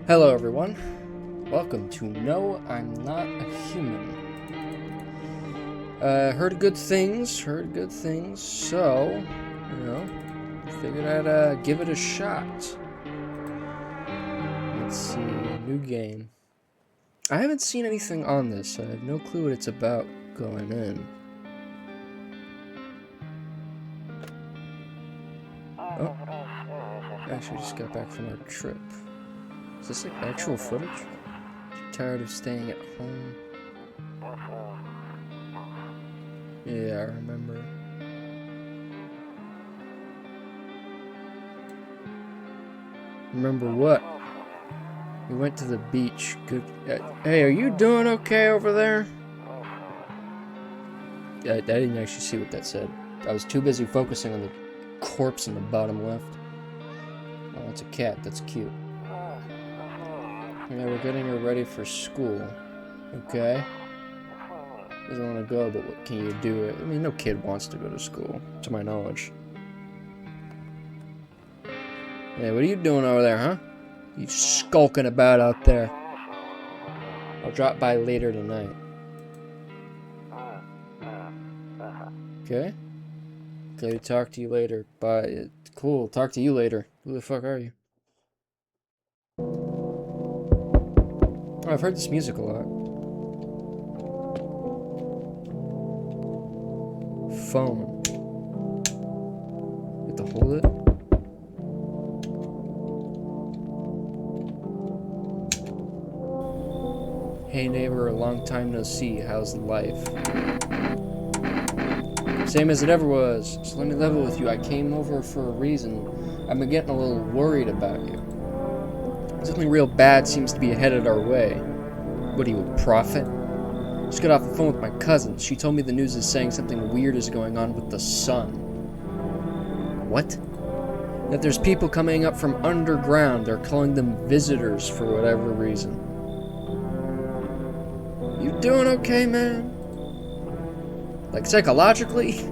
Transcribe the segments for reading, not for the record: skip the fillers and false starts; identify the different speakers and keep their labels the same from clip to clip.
Speaker 1: Hello everyone, welcome to No, I'm Not a Human. Heard good things, so, figured I'd give it a shot. Let's see, new game. I haven't seen anything on this, I have no clue what it's about going in. Oh, actually just got back from our trip. Is this like actual footage? Tired of staying at home? Yeah, I remember. Remember what? We went to the beach. Good. Hey, are you doing okay over there? I didn't actually see what that said. I was too busy focusing on the corpse in the bottom left. Oh, it's a cat. That's cute. Yeah, we're getting her ready for school. Okay. Doesn't want to go, but what can you do? I mean, no kid wants to go to school, to my knowledge. Hey, what are you doing over there, huh? You skulking about out there. I'll drop by later tonight. Okay. Okay, talk to you later. Bye. Cool, talk to you later. Who the fuck are you? Oh, I've heard this music a lot. Phone. You have to hold it? Hey neighbor, a long time no see. How's life? Same as it ever was. So let me level with you. I came over for a reason. I've been getting a little worried about you. Something real bad seems to be headed our way. What are you, a prophet? Just got off the phone with my cousin. She told me the news is saying something weird is going on with the sun. What? That there's people coming up from underground. They're calling them visitors for whatever reason. You doing okay, man? Like psychologically?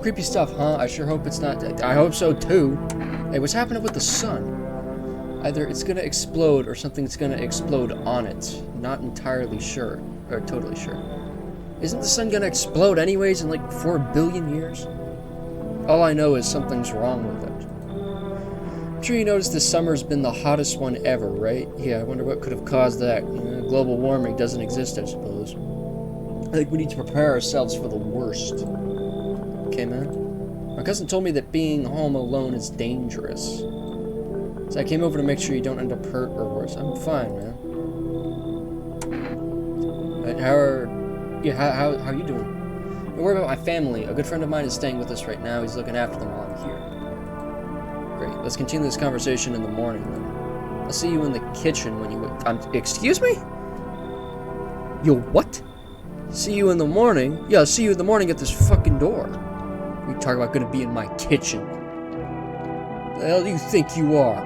Speaker 1: Creepy stuff, huh? I sure hope it's not. I hope so too. Hey, what's happening with the sun? Either it's gonna explode or something's gonna explode on it. Not entirely sure. Or totally sure. Isn't the sun gonna explode anyways in like 4 billion years? All I know is something's wrong with it. I'm sure you noticed this summer's been the hottest one ever, right? Yeah, I wonder what could have caused that. Global warming doesn't exist, I suppose. I think we need to prepare ourselves for the worst. Okay, man? My cousin told me that being home alone is dangerous. So I came over to make sure you don't end up hurt or worse. I'm fine, man. How are you doing? Don't worry about my family. A good friend of mine is staying with us right now. He's looking after them while I'm here. Great. Let's continue this conversation in the morning, then. I'll see you in the kitchen when you... excuse me? Yo, what? See you in the morning? Yeah, I'll see you in the morning at this fucking door. You talk about gonna be in my kitchen. The hell do you think you are?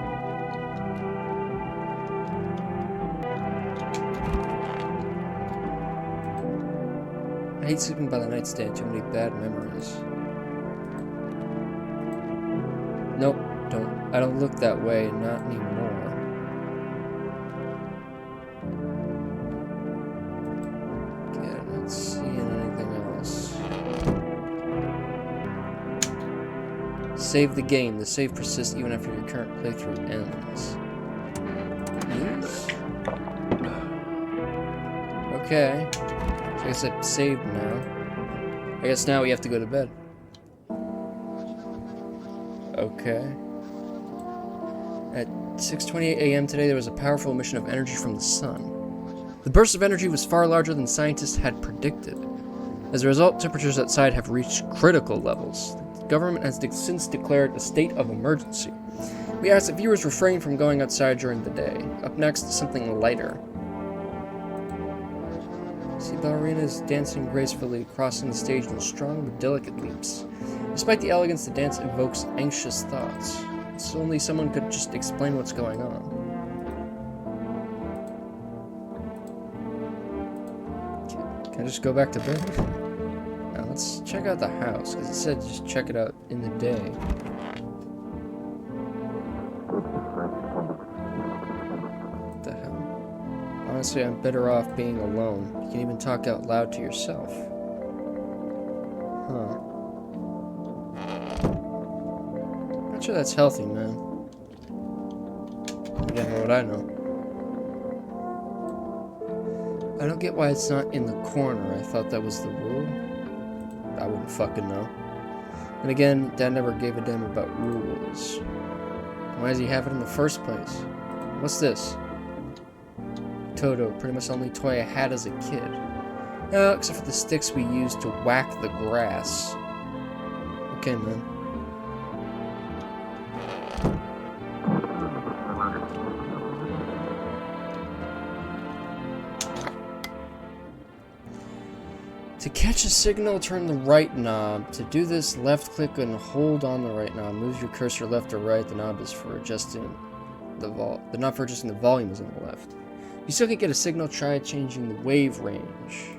Speaker 1: I hate sleeping by the nightstand, too many bad memories. Nope, don't. I don't look that way, not anymore. Okay, I'm not seeing anything else. Save the game. The save persists even after your current playthrough ends. News? Okay. I guess I've saved now. I guess now we have to go to bed. Okay. At 6:28 a.m. today, there was a powerful emission of energy from the sun. The burst of energy was far larger than scientists had predicted. As a result, temperatures outside have reached critical levels. The government has since declared a state of emergency. We ask that viewers refrain from going outside during the day. Up next, something lighter. See ballerinas dancing gracefully, crossing the stage in strong but delicate leaps. Despite the elegance, the dance evokes anxious thoughts. It's only someone could just explain what's going on. Can I just go back to bed? Now let's check out the house, because it said just check it out in the day. Honestly, I'm better off being alone. You can even talk out loud to yourself. Huh. Not sure that's healthy, man. Again, what would I know? I don't get why it's not in the corner. I thought that was the rule. I wouldn't fucking know. And again, Dad never gave a damn about rules. Why does he have it in the first place? What's this? Toto, pretty much the only toy I had as a kid. No, except for the sticks we used to whack the grass. Okay, man. To catch a signal, turn the right knob. To do this, left click and hold on the right knob. Move your cursor left or right. The knob is for adjusting the knob for adjusting the volume is on the left. If you still can't get a signal, try changing the wave range.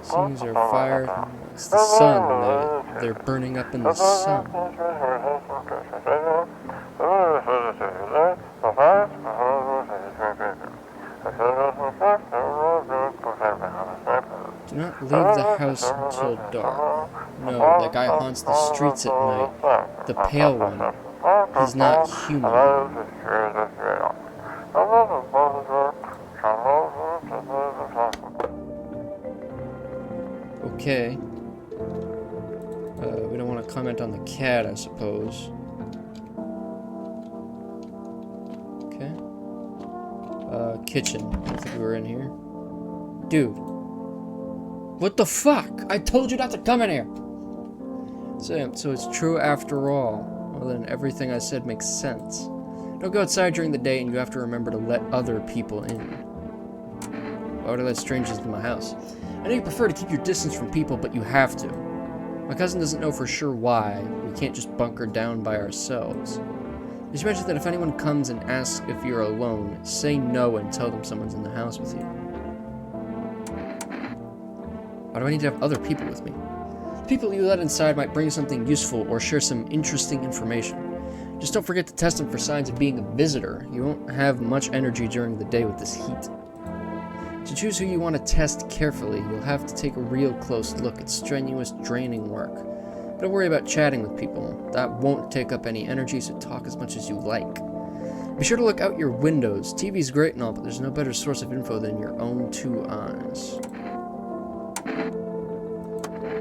Speaker 1: Things are fired. It's the sun. They're burning up in the sun. Do not leave the house until dark. No, that guy haunts the streets at night. The pale one. He's not human. Okay. We don't want to comment on the cat, I suppose. Okay. Kitchen. I think we were in here. Dude. What the fuck? I told you not to come in here! So it's true after all. Well then, everything I said makes sense. Don't go outside during the day and you have to remember to let other people in. Why would I let strangers into my house? I know you prefer to keep your distance from people, but you have to. My cousin doesn't know for sure why. We can't just bunker down by ourselves. Just mention that if anyone comes and asks if you're alone, say no and tell them someone's in the house with you. Why do I need to have other people with me? The people you let inside might bring something useful or share some interesting information. Just don't forget to test them for signs of being a visitor. You won't have much energy during the day with this heat. To choose who you want to test carefully, you'll have to take a real close look at strenuous, draining work. But don't worry about chatting with people. That won't take up any energy, so talk as much as you like. Be sure to look out your windows. TV's great and all, but there's no better source of info than your own two eyes.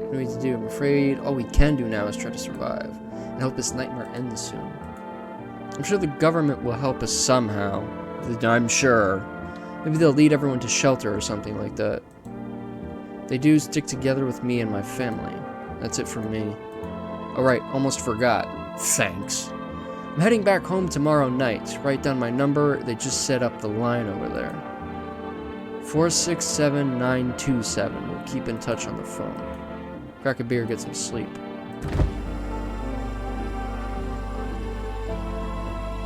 Speaker 1: What do we need to do? I'm afraid all we can do now is try to survive, and hope this nightmare ends soon. I'm sure the government will help us somehow. I'm sure. Maybe they'll lead everyone to shelter or something like that. They do stick together with me and my family. That's it from me. Alright, almost forgot. Thanks. I'm heading back home tomorrow night. Write down my number. They just set up the line over there. 467927. We'll keep in touch on the phone. Crack a beer, get some sleep.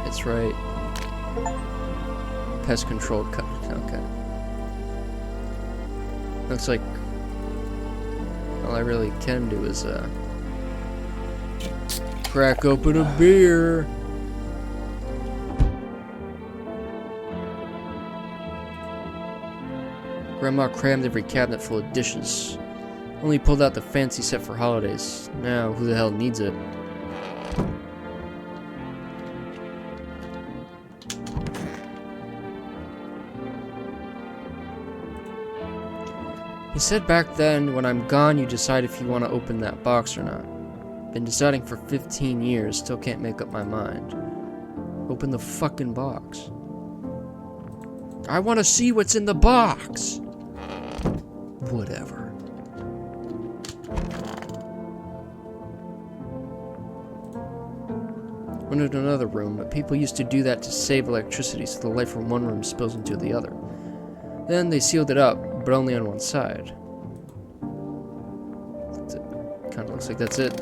Speaker 1: It's right. Pest control cut. Okay. Looks like all I really can do is crack open a beer. Grandma crammed every cabinet full of dishes. Only pulled out the fancy set for holidays. Now, who the hell needs it? He said back then, when I'm gone, you decide if you want to open that box or not. Been deciding for 15 years, still can't make up my mind. Open the fucking box. I want to see what's in the box! Whatever. Went into another room, but people used to do that to save electricity, so the light from one room spills into the other. Then they sealed it up, but only on one side. That's it. Kind of looks like that's it.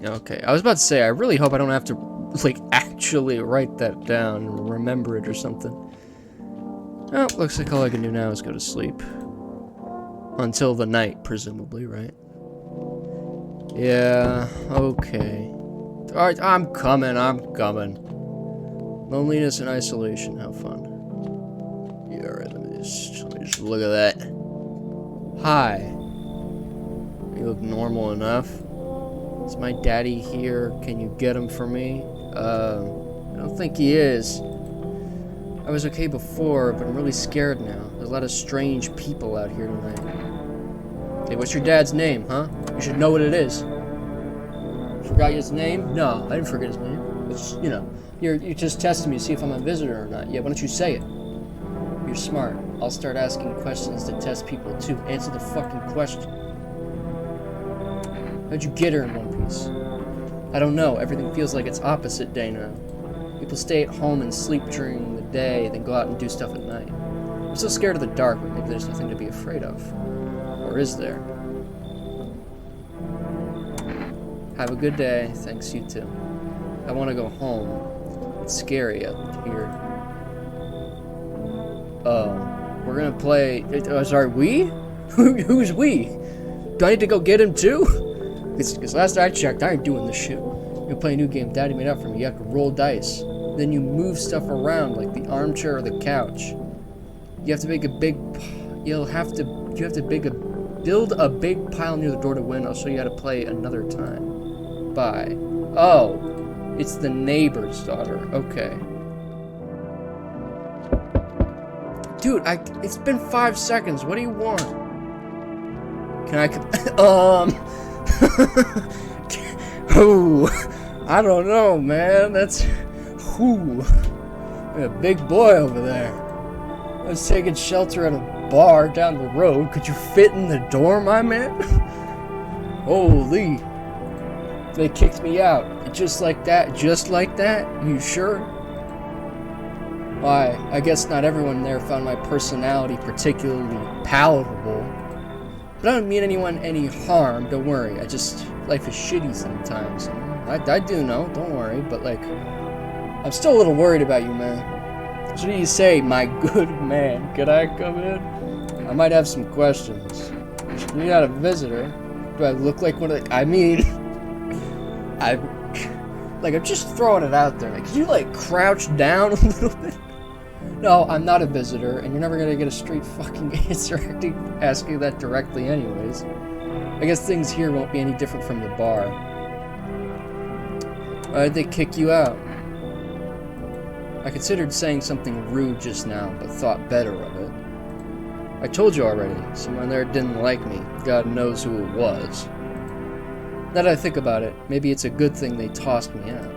Speaker 1: Okay, I was about to say, I really hope I don't have to, like, actually write that down and remember it or something. Oh, looks like all I can do now is go to sleep. Until the night, presumably, right? Yeah, okay. Alright, I'm coming. Loneliness and isolation, how fun. Yeah, alright, let me just look at that. Hi. You look normal enough. Is my daddy here? Can you get him for me? I don't think he is. I was okay before, but I'm really scared now. There's a lot of strange people out here tonight. Hey, what's your dad's name, huh? You should know what it is. Forgot his name? No, I didn't forget his name. It's, you know, you're just testing me to see if I'm a visitor or not. Yeah, why don't you say it? You're smart. I'll start asking questions to test people too. Answer the fucking question. How'd you get her in one piece? I don't know. Everything feels like it's opposite day now. People stay at home and sleep during the day, then go out and do stuff at night. I'm still scared of the dark, but maybe there's nothing to be afraid of. Or is there? Have a good day. Thanks, you too. I want to go home. It's scary out here. We're gonna play... sorry, we? Who's we? Do I need to go get him too? Because last I checked, I ain't doing this shit. You play a new game Daddy made up for me. You have to roll dice. Then you move stuff around like the armchair or the couch. You have to make a big... You have to build a big pile near the door to win. I'll show you how to play another time. Bye. Oh, it's the neighbor's daughter. Okay. Dude, it's been 5 seconds. What do you want? Can I... Oh, I don't know, man. That's... Ooh. A big boy over there. I was taking shelter at a bar down the road. Could you fit in the door, my man? Holy. They kicked me out. Just like that? Just like that? You sure? Why, I guess not everyone there found my personality particularly palatable. But I don't mean anyone any harm, don't worry. Life is shitty sometimes. I do know, don't worry, but like, I'm still a little worried about you, man. So what do you say, my good man? Could I come in? I might have some questions. You're not a visitor. Do I look like one of the... I mean... I'm just throwing it out there. Like, could you, like, crouch down a little bit? No, I'm not a visitor, and you're never gonna get a straight fucking answer asking that directly anyways. I guess things here won't be any different from the bar. Why did they kick you out? I considered saying something rude just now, but thought better of it. I told you already, someone there didn't like me. God knows who it was. Now that I think about it, maybe it's a good thing they tossed me out.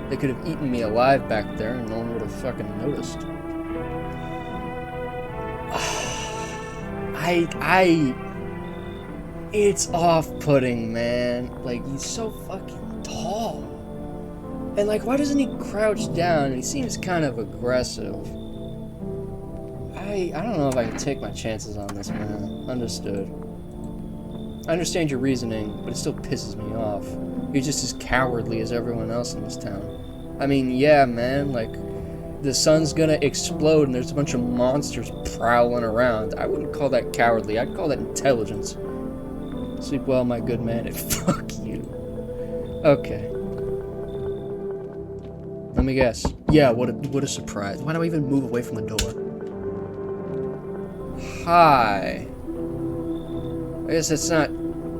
Speaker 1: They could have eaten me alive back there and no one would have fucking noticed. It's off-putting, man. Like, he's so fucking tall. And, like, why doesn't he crouch down? He seems kind of aggressive. I don't know if I can take my chances on this, man. Understood. I understand your reasoning, but it still pisses me off. You're just as cowardly as everyone else in this town. I mean, yeah, man, like, the sun's gonna explode and there's a bunch of monsters prowling around. I wouldn't call that cowardly. I'd call that intelligence. Sleep well, my good man, and fuck you. Okay. Let me guess. Yeah, what a surprise. Why do I even move away from the door? Hi. I guess that's not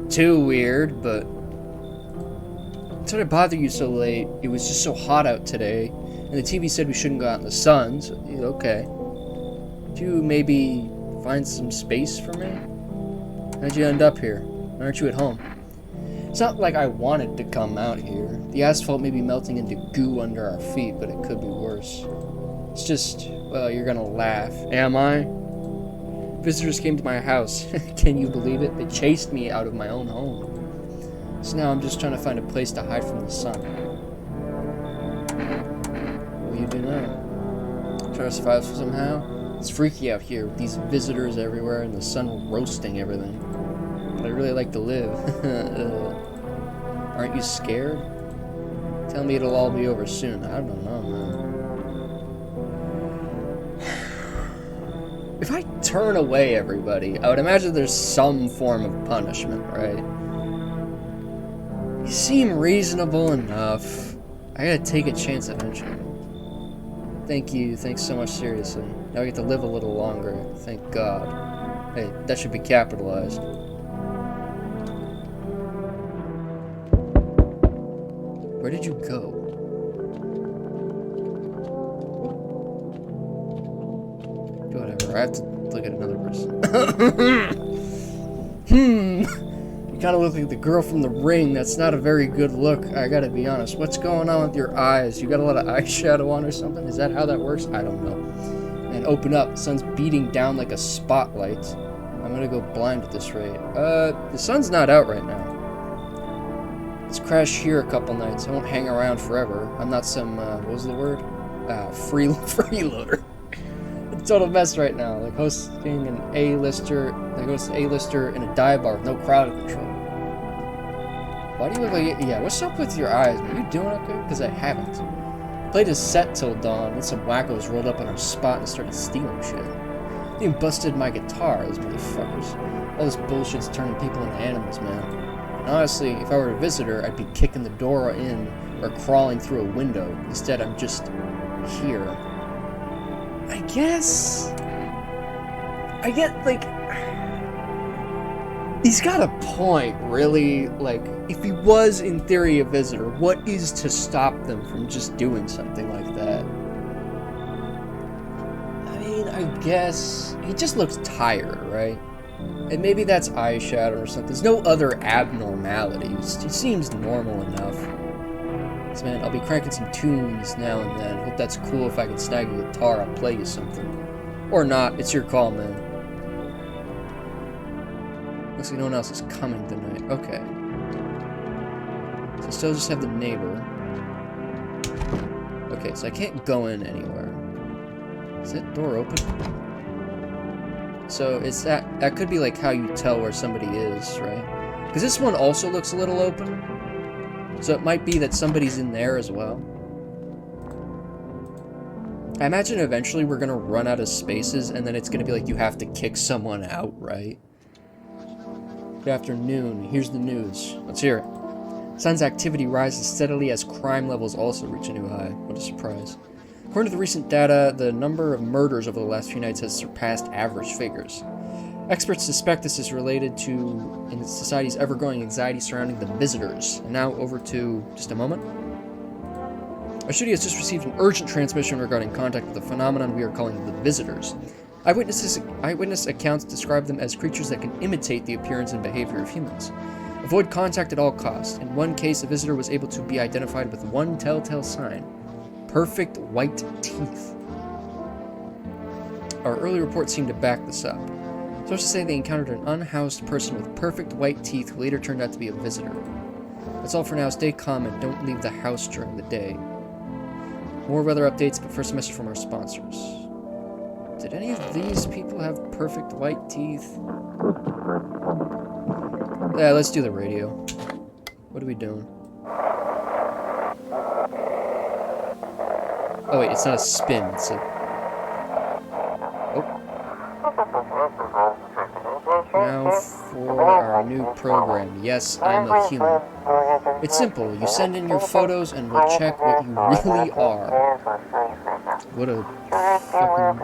Speaker 1: too weird, but... Sorry to bother you so late. It was just so hot out today, and the TV said we shouldn't go out in the sun, so, okay. Could you maybe find some space for me? How'd you end up here? Why aren't you at home? It's not like I wanted to come out here. The asphalt may be melting into goo under our feet, but it could be worse. It's just, well, you're gonna laugh. Am I? Visitors came to my house. Can you believe it? They chased me out of my own home. So now I'm just trying to find a place to hide from the sun. What do you do now? Try to survive somehow? It's freaky out here with these visitors everywhere and the sun roasting everything. But I really like to live. Aren't you scared? Tell me it'll all be over soon. I don't know, man. If I turn away everybody, I would imagine there's some form of punishment, right? You seem reasonable enough. I gotta take a chance eventually. Thank you. Thanks so much, seriously. Now I get to live a little longer. Thank God. Hey, that should be capitalized. Where did you go? Whatever, I have to look at another person. You kinda look like the girl from The Ring. That's not a very good look, I gotta be honest. What's going on with your eyes? You got a lot of eyeshadow on or something? Is that how that works? I don't know. Man, open up. The sun's beating down like a spotlight. I'm gonna go blind at this rate. The sun's not out right now. Let's crash here a couple nights. I won't hang around forever. I'm not some, what was the word? Freeloader. It's a total mess right now. Like hosting an A-lister, like hosting an A-lister in a dive bar with no crowd control. Why do you look like, yeah, what's up with your eyes? Are you doing okay? Because I haven't. Played a set till dawn, then some wackos rolled up on our spot and started stealing shit. They even busted my guitar, those motherfuckers. All this bullshit's turning people into animals, man. And honestly, if I were a visitor, I'd be kicking the door in or crawling through a window. Instead, I'm just here. I guess... I get, like... He's got a point, really. Like, if he was, in theory, a visitor, what is to stop them from just doing something like that? I mean, I guess... He just looks tired, right? And maybe that's eyeshadow or something. There's no other abnormalities. He seems normal enough. So, man, I'll be cranking some tunes now and then. Hope that's cool. If I can snag a guitar, I'll play you something. Or not. It's your call, man. Looks like no one else is coming tonight. Okay. So I still just have the neighbor. Okay, so I can't go in anywhere. Is that door open? So is that could be like how you tell where somebody is, right? Because this one also looks a little open. So it might be that somebody's in there as well. I imagine eventually we're gonna run out of spaces and then it's gonna be like you have to kick someone out, right? Good afternoon. Here's the news. Let's hear it. Sun's activity rises steadily as crime levels also reach a new high. What a surprise. According to the recent data, the number of murders over the last few nights has surpassed average figures. Experts suspect this is related to in society's ever-growing anxiety surrounding the visitors. And now over to just a moment. Our studio has just received an urgent transmission regarding contact with the phenomenon we are calling the visitors. Eyewitness accounts describe them as creatures that can imitate the appearance and behavior of humans. Avoid contact at all costs. In one case, a visitor was able to be identified with one telltale sign: perfect white teeth. Our early reports seem to back this up. Sources say they encountered an unhoused person with perfect white teeth who later turned out to be a visitor. That's all for now. Stay calm and don't leave the house during the day. More weather updates, but first a message from our sponsors. Did any of these people have perfect white teeth? Yeah, let's do the radio. What are we doing? Oh wait, it's not a spin, it's a... Oh. Now for our new program. Yes, I'm a human. It's simple. You send in your photos and we'll check what you really are. What a fucking...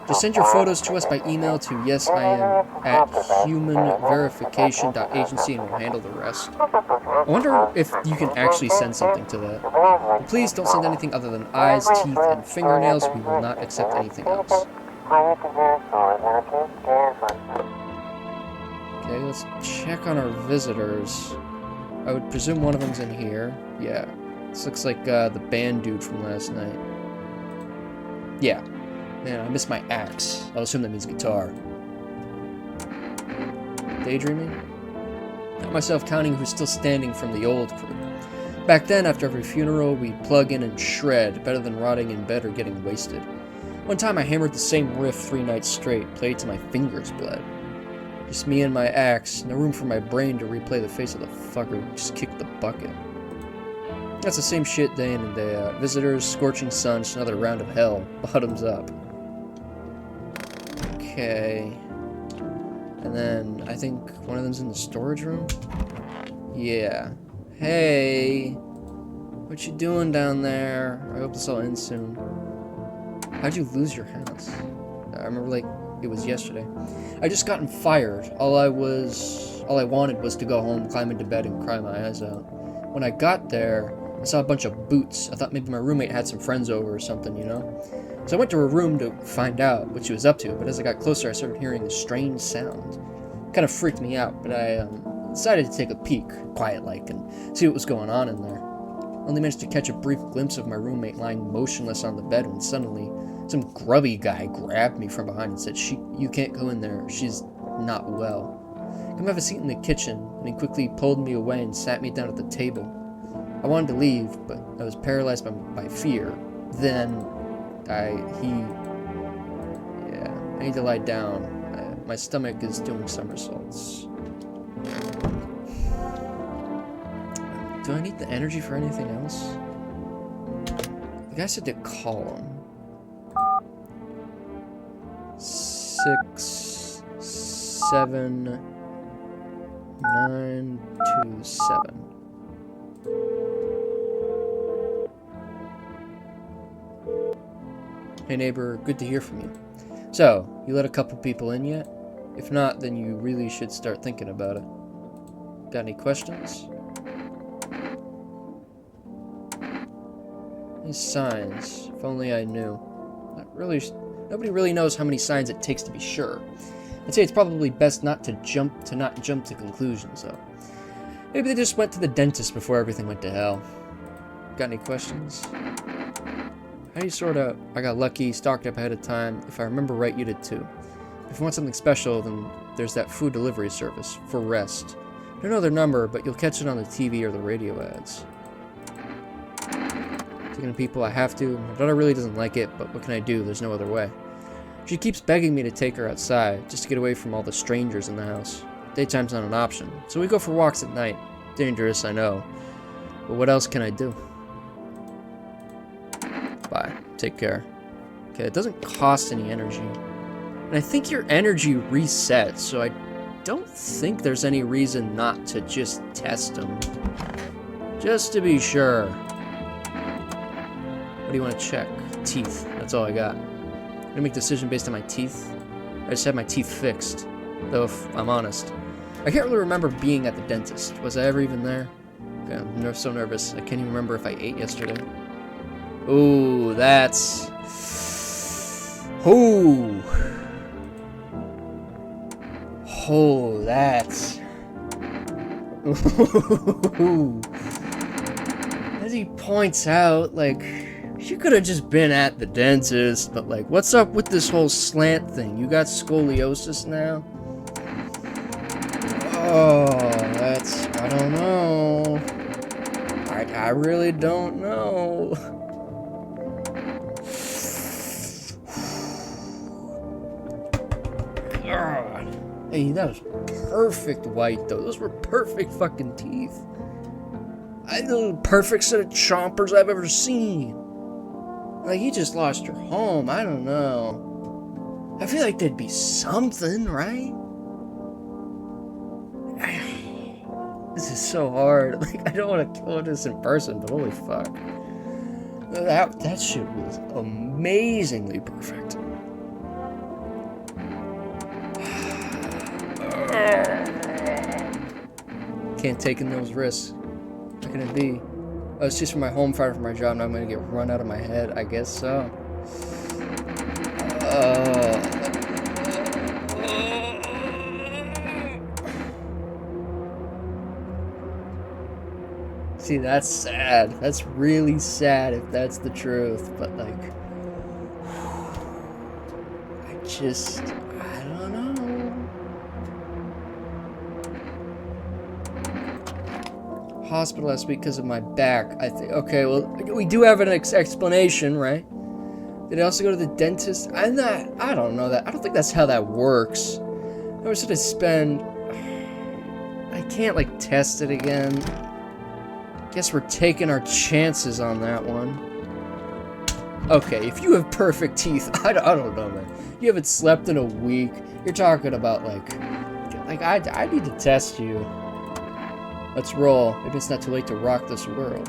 Speaker 1: Just send your photos to us by email to yesiam@humanverification.agency and we'll handle the rest. I wonder if you can actually send something to that. But please don't send anything other than eyes, teeth, and fingernails. We will not accept anything else. Okay, let's check on our visitors. I would presume one of them's in here. Yeah. This looks like the band dude from last night. Yeah. Man, I missed my axe. I'll assume that means guitar. Daydreaming? Not myself counting who's still standing from the old crew. Back then, after every funeral, we'd plug in and shred, better than rotting in bed or getting wasted. One time I hammered the same riff 3 nights straight, played till my fingers bled. Just me and my axe, no room for my brain to replay the face of the fucker who just kicked the bucket. That's the same shit day in and day out. Visitors, scorching sun, just another round of hell. Bottoms up. Okay. And then, I think one of them's in the storage room? Yeah. Hey! What you doing down there? I hope this all ends soon. How'd you lose your house? I remember, like, it was yesterday. I just gotten fired. All I wanted was to go home, climb into bed, and cry my eyes out. When I got there, I saw a bunch of boots. I thought maybe my roommate had some friends over or something, you know? So I went to her room to find out what she was up to, but as I got closer, I started hearing a strange sound. It kind of freaked me out, but I decided to take a peek, quiet-like, and see what was going on in there. Only managed to catch a brief glimpse of my roommate lying motionless on the bed when suddenly some grubby guy grabbed me from behind and said, "You can't go in there. She's not well. Come have a seat in the kitchen," and he quickly pulled me away and sat me down at the table. I wanted to leave, but I was paralyzed by fear. Then, I need to lie down. My stomach is doing somersaults. Do I need the energy for anything else? The guy said to call him. 6, 7, 9, 2, 7. Hey neighbor, good to hear from you. So, you let a couple people in yet? If not, then you really should start thinking about it. Got any questions? These signs, if only I knew. Nobody really knows how many signs it takes to be sure. I'd say it's probably best not to jump to conclusions, though. Maybe they just went to the dentist before everything went to hell. Got any questions? How do you sort out? I got lucky, stocked up ahead of time. If I remember right, you did too. If you want something special, then there's that food delivery service, for rest. I don't know their number, but you'll catch it on the TV or the radio ads. Taking to people I have to. My daughter really doesn't like it, but what can I do? There's no other way. She keeps begging me to take her outside, just to get away from all the strangers in the house. Daytime's not an option, so we go for walks at night. Dangerous, I know. But what else can I do? Bye. Take care. Okay, it doesn't cost any energy. And I think your energy resets, so I don't think there's any reason not to just test them. Just to be sure. What do you want to check? Teeth. That's all I got. I'm gonna make a decision based on my teeth. I just had my teeth fixed. Though, if I'm honest, I can't really remember being at the dentist. Was I ever even there? Okay, I'm so nervous. I can't even remember if I ate yesterday. Ooh, that's... Ooh. Oh, that's... Ooh. As he points out, like, you could have just been at the dentist, but like, what's up with this whole slant thing? You got scoliosis now? Oh, that's... I don't know. I really don't know. Hey, that was perfect white, though. Those were perfect fucking teeth. The perfect set of chompers I've ever seen. Like, you just lost your home. I don't know. I feel like there'd be something, right? This is so hard. Like, I don't want to kill this in person, but holy fuck. That shit was amazingly perfect. Can't take in those risks. What can it be? Oh, it's just for my home fighting for my job. Now I'm gonna get run out of my head. I guess so. See, that's sad. That's really sad if that's the truth. But like, I don't know. hospital last week because of my back. I think. Okay, well, we do have an explanation, right? Did I also go to the dentist? I don't know that. I don't think that's how that works. I was gonna spend... I can't, like, test it again. Guess we're taking our chances on that one. Okay, if you have perfect teeth, I don't know, man. You haven't slept in a week. You're talking about, like I need to test you. Let's roll. Maybe it's not too late to rock this world.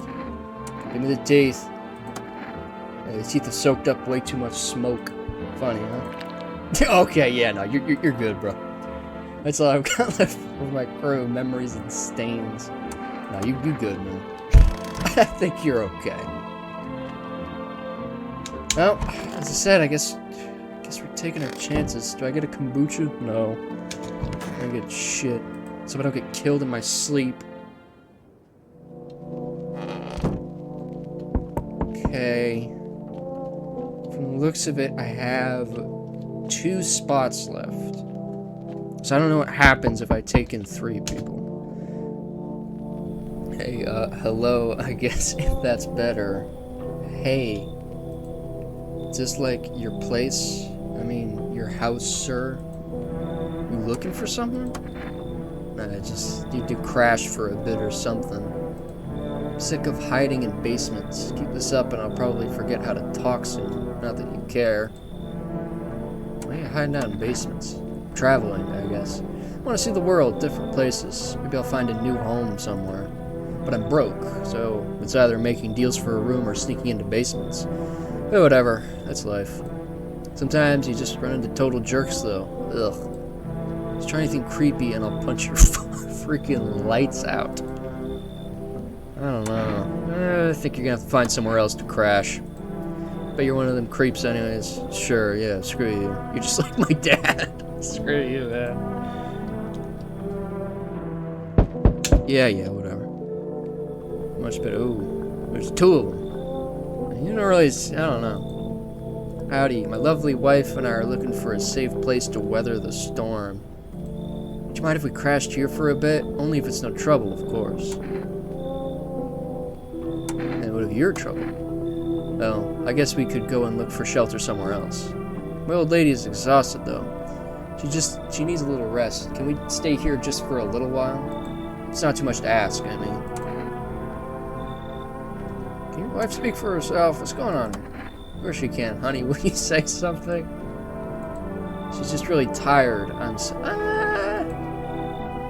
Speaker 1: Give me the teeth. Yeah, the teeth have soaked up way too much smoke. Funny, huh? Okay, yeah, no, you're good, bro. That's all I've got left for my crew. Memories and stains. No, you good, man. I think you're okay. Well, as I said, I guess we're taking our chances. Do I get a kombucha? No. I don't get shit. So I don't get killed in my sleep. Okay. From the looks of it, I have 2 spots left. So I don't know what happens if I take in 3 people. Hey, hello, I guess, if that's better. Hey. Is this like your place? I mean, your house, sir? You looking for someone? I just need to crash for a bit or something. I'm sick of hiding in basements. Keep this up and I'll probably forget how to talk soon. Not that you care. Why are you hiding out in basements? Traveling, I guess. I want to see the world, different places. Maybe I'll find a new home somewhere. But I'm broke, so it's either making deals for a room or sneaking into basements. But whatever, that's life. Sometimes you just run into total jerks, though. Ugh. Just try anything creepy and I'll punch your freaking lights out. I don't know. I think you're gonna have to find somewhere else to crash. Bet you're one of them creeps anyways. Sure, yeah, screw you. You're just like my dad. Screw you, man. Yeah, whatever. Much better. Ooh, there's 2 of them. You don't really, I don't know. Howdy, my lovely wife and I are looking for a safe place to weather the storm. Would you mind if we crashed here for a bit? Only if it's no trouble, of course. And what if you're trouble? Well, I guess we could go and look for shelter somewhere else. My old lady is exhausted, though. She needs a little rest. Can we stay here just for a little while? It's not too much to ask, I mean. Can your wife speak for herself? What's going on here? Of course she can. Honey, will you say something? She's just really tired.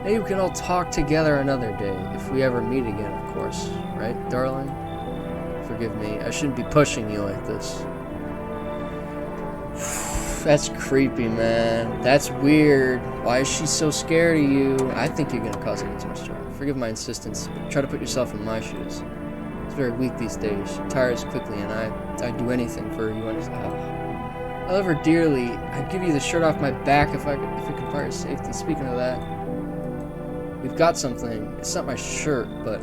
Speaker 1: Maybe we can all talk together another day, if we ever meet again, of course. Right, darling? Forgive me. I shouldn't be pushing you like this. That's creepy, man. That's weird. Why is she so scared of you? I think you're gonna cause me too much trouble. Forgive my insistence, but try to put yourself in my shoes. It's very weak these days. She tires quickly, and I'd do anything for her. You understand? I love her dearly. I'd give you the shirt off my back if it could fire safety. Speaking of that, we've got something. It's not my shirt, but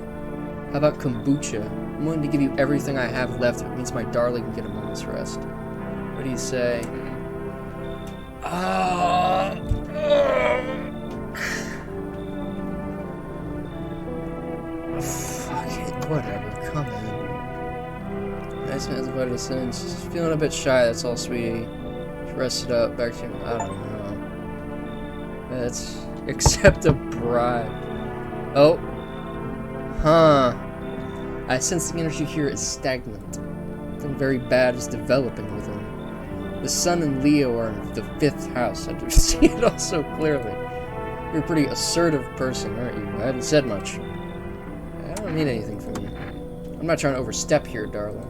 Speaker 1: how about kombucha? I'm willing to give you everything I have left if it means my darling can get a moment's rest. What do you say? Fuck it, whatever, come on. Nice man's invited us in. She's feeling a bit shy, that's all, sweetie. She rested up, back to you. I don't know. Let's accept a bribe. Oh. Huh. I sense the energy here is stagnant. Something very bad is developing with him. The sun and Leo are in the 5th house. I do see it all so clearly. You're a pretty assertive person, aren't you? I haven't said much. I don't need anything from you. I'm not trying to overstep here, darling.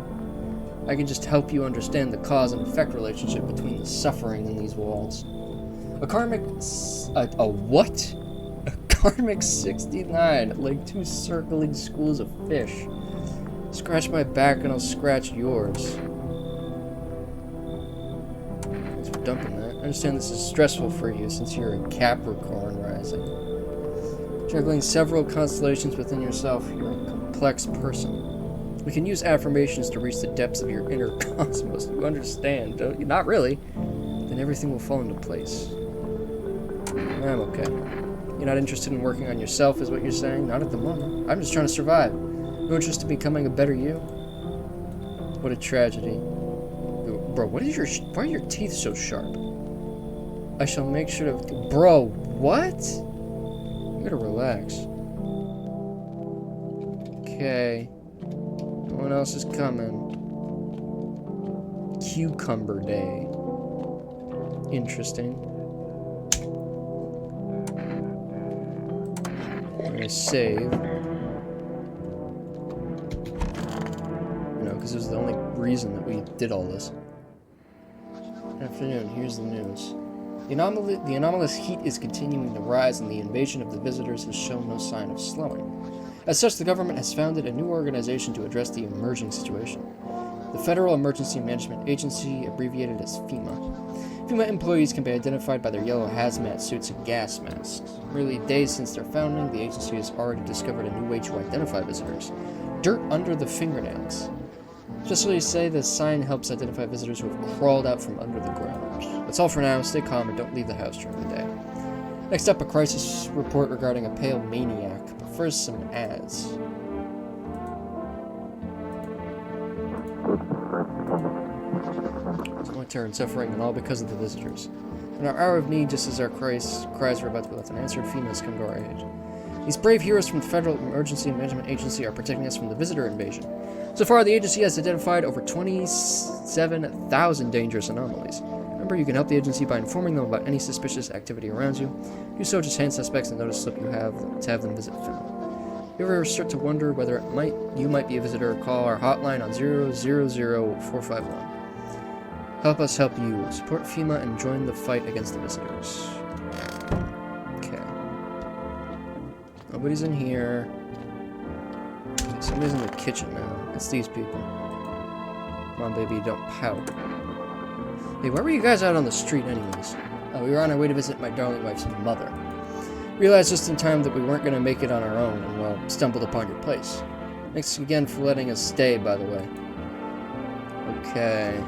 Speaker 1: I can just help you understand the cause and effect relationship between the suffering in these walls. A karmic... A what? A karmic 69, like 2 circling schools of fish. Scratch my back and I'll scratch yours. Thanks for dumping that. I understand this is stressful for you since you're a Capricorn rising. Juggling several constellations within yourself, you're a complex person. We can use affirmations to reach the depths of your inner cosmos. You understand, don't you? Not really. Then everything will fall into place. I'm okay. You're not interested in working on yourself, is what you're saying? Not at the moment. I'm just trying to survive. No interest in becoming a better you? What a tragedy. Bro, why are your teeth so sharp? I shall make sure to... Bro, what? You gotta relax. Okay. No one else is coming. Cucumber Day. Interesting. I'm gonna save. Because it was the only reason that we did all this. Good afternoon, here's the news. The anomalous heat is continuing to rise, and the invasion of the visitors has shown no sign of slowing. As such, the government has founded a new organization to address the emerging situation. The Federal Emergency Management Agency, abbreviated as FEMA. FEMA employees can be identified by their yellow hazmat suits and gas masks. Merely days since their founding, the agency has already discovered a new way to identify visitors. Dirt under the fingernails. Just so you say, this sign helps identify visitors who have crawled out from under the ground. That's all for now. Stay calm and don't leave the house during the day. Next up, a crisis report regarding a pale maniac. But first, some ads. It's my turn, suffering, and all because of the visitors. In our hour of need, just as our cries were about to be left unanswered, FEMA has come to our aid. These brave heroes from the Federal Emergency Management Agency are protecting us from the visitor invasion. So far, the agency has identified over 27,000 dangerous anomalies. Remember, you can help the agency by informing them about any suspicious activity around you. Do so, just hand suspects a notice slip you have to have them visit FEMA. If you ever start to wonder whether you might be a visitor, call our hotline on 000-451. Help us help you. Support FEMA and join the fight against the visitors. Okay. Nobody's in here. Okay, somebody's in the kitchen now. It's these people. Come on, baby, don't pout. Hey, why were you guys out on the street anyways? Oh, we were on our way to visit my darling wife's mother. Realized just in time that we weren't going to make it on our own, and, well, stumbled upon your place. Thanks again for letting us stay, by the way. Okay.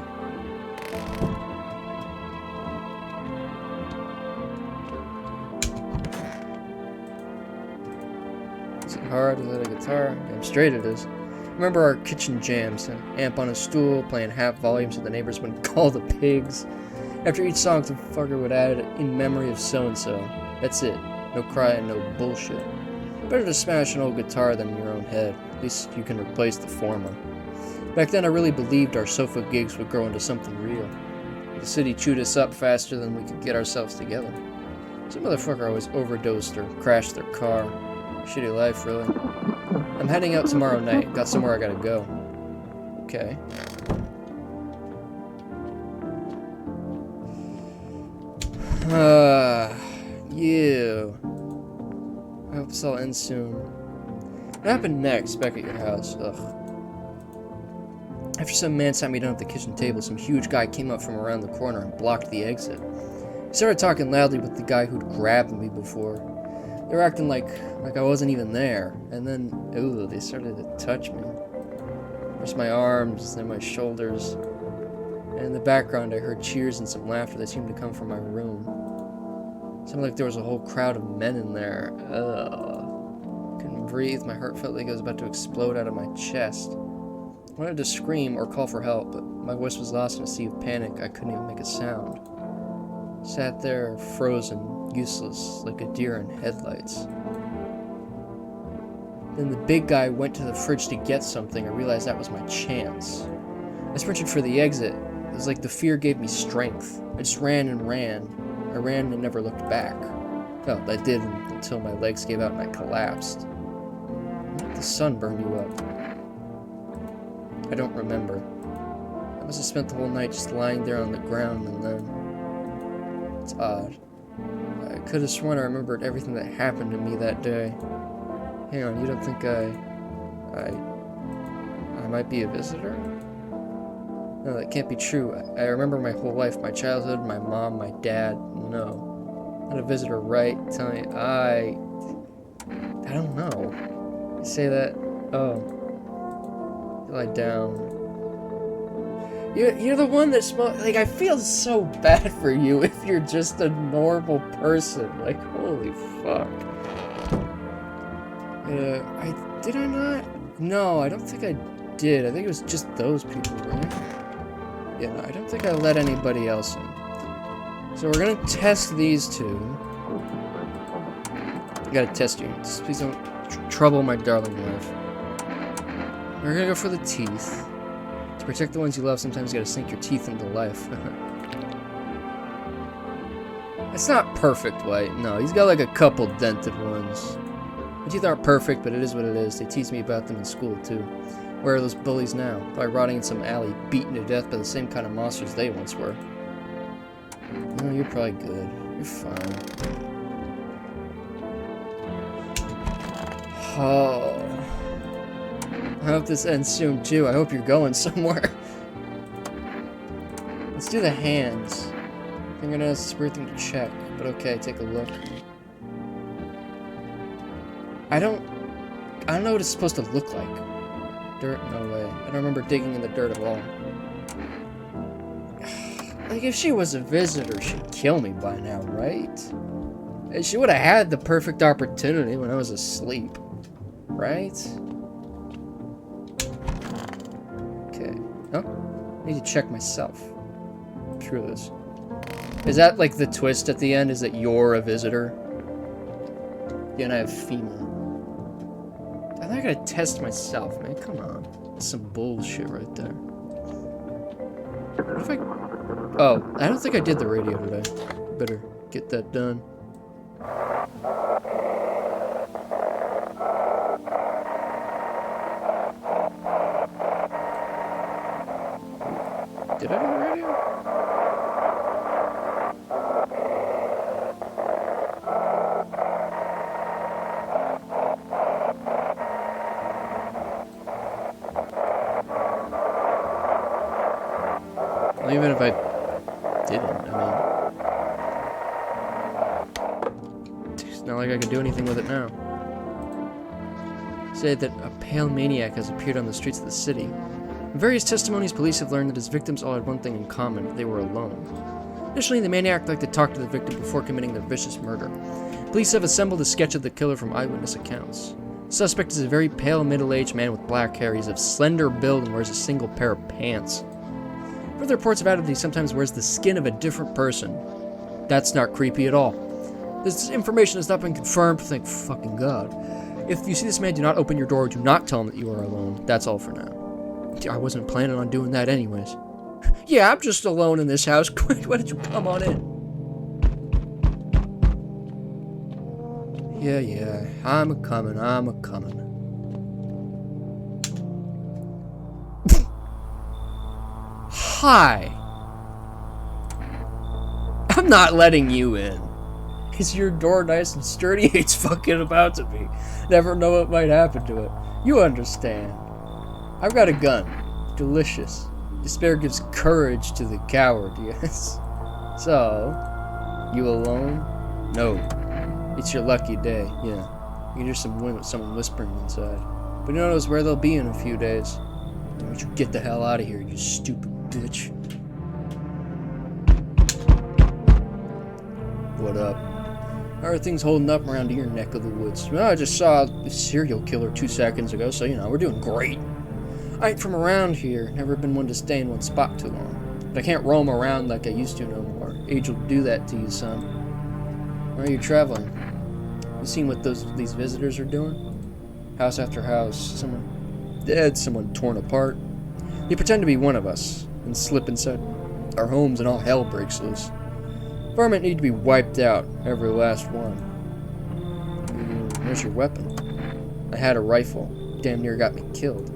Speaker 1: Is it hard? Is it a guitar? Damn straight it is. Remember our kitchen jams, an amp on a stool, playing half volume so the neighbors wouldn't call the pigs. After each song, some fucker would add in memory of so-and-so. That's it. No crying, no bullshit. Better to smash an old guitar than in your own head. At least you can replace the former. Back then I really believed our sofa gigs would grow into something real. The city chewed us up faster than we could get ourselves together. Some motherfucker always overdosed or crashed their car. Shitty life, really. I'm heading out tomorrow night. Got somewhere I gotta go. Okay. You. I hope this all ends soon. What happened next back at your house? Ugh. After some man sat me down at the kitchen table, some huge guy came up from around the corner and blocked the exit. He started talking loudly with the guy who'd grabbed me before. They were acting like I wasn't even there. And then, ooh, they started to touch me. First my arms, then my shoulders. And in the background I heard cheers and some laughter that seemed to come from my room. It sounded like there was a whole crowd of men in there. Ugh. Couldn't breathe. My heart felt like it was about to explode out of my chest. I wanted to scream or call for help, but my voice was lost in a sea of panic. I couldn't even make a sound. Sat there, frozen, useless, like a deer in headlights. Then the big guy went to the fridge to get something. I realized that was my chance. I sprinted for the exit. It was like the fear gave me strength. I just ran and ran. I ran and never looked back. Well, I did until my legs gave out and I collapsed. When did the sun burn you up? I don't remember. I must have spent the whole night just lying there on the ground, and then... It's odd. I could have sworn I remembered everything that happened to me that day. Hang on, you don't think I might be a visitor? No, that can't be true. I remember my whole life, my childhood, my mom, my dad. No. Not a visitor, right? Tell me, I don't know. You say that? Oh. Lie down. You're the one that smokes. Like, I feel so bad for you if you're just a normal person. Like, holy fuck. Did I not? No, I don't think I did. I think it was just those people, right? Yeah, no, I don't think I let anybody else in. So we're gonna test these two. I gotta test you. Just please don't trouble my darling wife. We're gonna go for the teeth. To protect the ones you love, sometimes you gotta sink your teeth into life. It's not perfect, White. No, he's got like a couple dented ones. My teeth aren't perfect, but it is what it is. They tease me about them in school, too. Where are those bullies now? Probably rotting in some alley, beaten to death by the same kind of monsters they once were. No, you're probably good. You're fine. Oh. I hope this ends soon, too. I hope you're going somewhere. Let's do the hands. Fingernails is a weird thing to check, but okay, take a look. I don't know what it's supposed to look like. Dirt? No way. I don't remember digging in the dirt at all. Like, if she was a visitor, she'd kill me by now, right? She would have had the perfect opportunity when I was asleep. Right? Okay. Oh, I need to check myself. Screw this. Is that like the twist at the end? Is that you're a visitor? Yeah, and I have female. I think I gotta test myself, man. Come on. That's some bullshit right there. What if I... Oh, I don't think I did the radio today. Better get that done. Did I do the radio? Well, even if I didn't, I mean... It's not like I can do anything with it now. Say that a pale maniac has appeared on the streets of the city. In various testimonies, police have learned that his victims all had one thing in common: they were alone. Additionally, the maniac liked to talk to the victim before committing their vicious murder. Police have assembled a sketch of the killer from eyewitness accounts. The suspect is a very pale, middle-aged man with black hair. He's of slender build and wears a single pair of pants. Further reports have added that he sometimes wears the skin of a different person. That's not creepy at all. This information has not been confirmed, thank fucking God. If you see this man, do not open your door, do not tell him that you are alone. That's all for now. I wasn't planning on doing that anyways. Yeah, I'm just alone in this house. Why did you come on in? Yeah, I'm a-coming. Hi. I'm not letting you in. Is your door nice and sturdy? It's fucking about to be. Never know what might happen to it. You understand. I've got a gun. Delicious. Despair gives courage to the coward, yes. So, you alone? No. It's your lucky day, yeah. You can hear someone whispering inside. But who knows where they'll be in a few days. Why don't you get the hell out of here, you stupid bitch. What up? How are things holding up around your neck of the woods? Well, I just saw a serial killer 2 seconds ago, so, we're doing great. I ain't from around here, never been one to stay in one spot too long. But I can't roam around like I used to no more. Age will do that to you, son. Where are you traveling? You seen what these visitors are doing? House after house, someone dead, someone torn apart. They pretend to be one of us, and slip inside our homes and all hell breaks loose. Varmint need to be wiped out, every last one. Where's your weapon? I had a rifle. Damn near got me killed.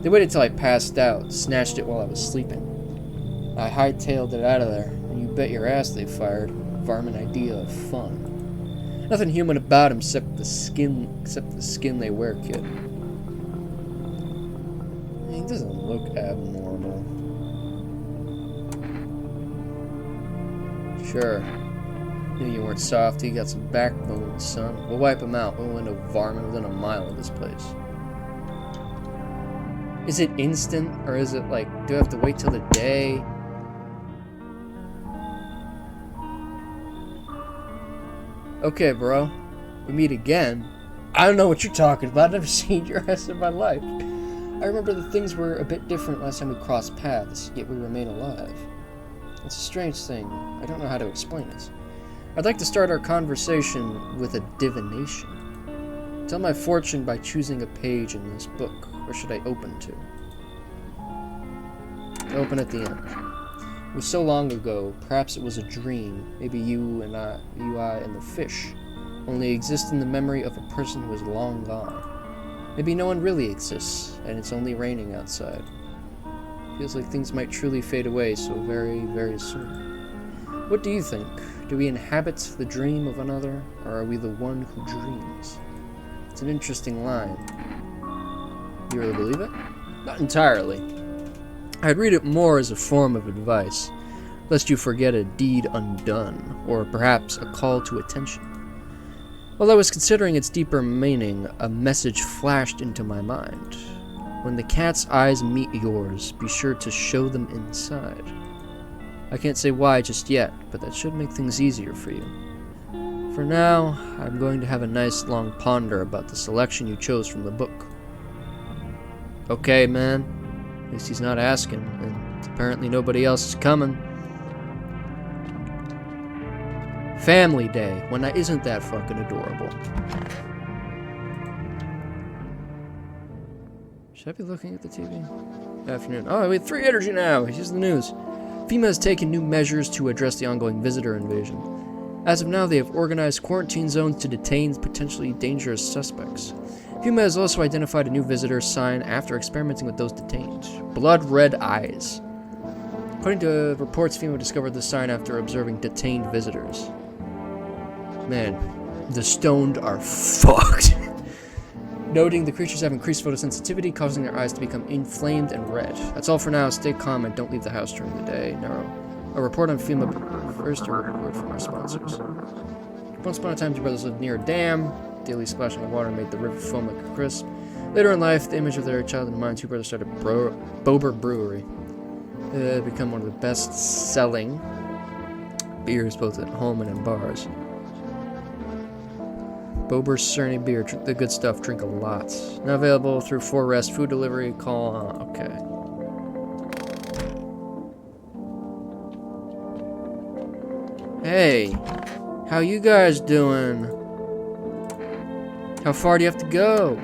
Speaker 1: They waited till I passed out, snatched it while I was sleeping. I hightailed it out of there, and you bet your ass they fired. Varmint idea of fun. Nothing human about him except the skin they wear, kid. He doesn't look abnormal. Sure. Knew you weren't soft, you got some backbone, son. We'll wipe him out. We'll end up varmint within a mile of this place. Is it instant, or is it like, do I have to wait till the day? Okay, bro. We meet again. I don't know what you're talking about. I've never seen your ass in my life. I remember that things were a bit different last time we crossed paths, yet we remain alive. It's a strange thing. I don't know how to explain it. I'd like to start our conversation with a divination. Tell my fortune by choosing a page in this book. Where should I open to? Open at the end. It was so long ago, perhaps it was a dream. Maybe you, I, and the fish only exist in the memory of a person who is long gone. Maybe no one really exists, and it's only raining outside. Feels like things might truly fade away so very, very soon. What do you think? Do we inhabit the dream of another, or are we the one who dreams? It's an interesting line. Do you really believe it? Not entirely. I'd read it more as a form of advice, lest you forget a deed undone, or perhaps a call to attention. While I was considering its deeper meaning, a message flashed into my mind. When the cat's eyes meet yours, be sure to show them inside. I can't say why just yet, but that should make things easier for you. For now, I'm going to have a nice long ponder about the selection you chose from the book. Okay, man. At least he's not asking, and apparently nobody else is coming. Family Day, when isn't that fucking adorable? Should I be looking at the TV? Afternoon. Oh, we have 3 energy now. Here's the news. FEMA has taken new measures to address the ongoing visitor invasion. As of now, they have organized quarantine zones to detain potentially dangerous suspects. FEMA has also identified a new visitor sign after experimenting with those detained. Blood red eyes. According to reports, FEMA discovered the sign after observing detained visitors. Man, the stoned are fucked. Noting the creatures have increased photosensitivity, causing their eyes to become inflamed and red. That's all for now. Stay calm and don't leave the house during the day. Now, a report on FEMA. First, a report from our sponsors. Once upon a time, 2 brothers lived near a dam. Daily splashing of water made the river foam like a crisp. Later in life, the image of their child in mind, 2 brothers started Bober Brewery. It had become one of the best-selling beers both at home and in bars. Bober's Cerny beer, the good stuff, drink a lot. Now available through 4 Rest food delivery, call on, okay. Hey, how you guys doing? How far do you have to go?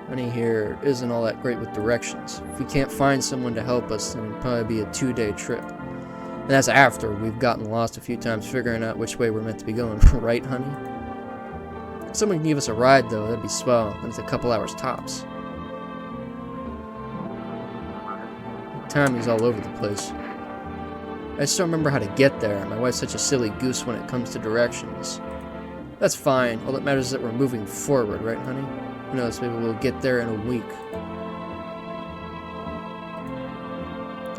Speaker 1: Honey here isn't all that great with directions. If we can't find someone to help us, then it'd probably be a 2-day trip. And that's after we've gotten lost a few times figuring out which way we're meant to be going, right, honey? If someone can give us a ride, though, that'd be swell, and it's a couple hours tops. Timing's all over the place. I just don't remember how to get there. My wife's such a silly goose when it comes to directions. That's fine. All that matters is that we're moving forward, right, honey? Who knows, maybe we'll get there in a week.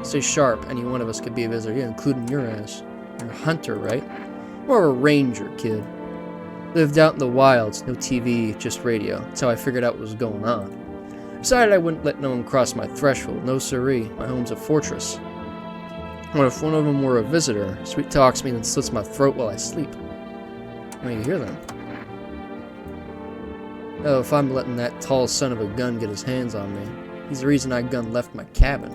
Speaker 1: Stay sharp. Any one of us could be a visitor, yeah, including your ass. You're a hunter, right? More of a ranger, kid. Lived out in the wilds, no TV, just radio. That's how I figured out what was going on. Decided I wouldn't let no one cross my threshold. No siree. My home's a fortress. What if one of them were a visitor? Sweet talks me, then slits my throat while I sleep. When you hear them. Oh, if I'm letting that tall son of a gun get his hands on me. He's the reason I gun left my cabin.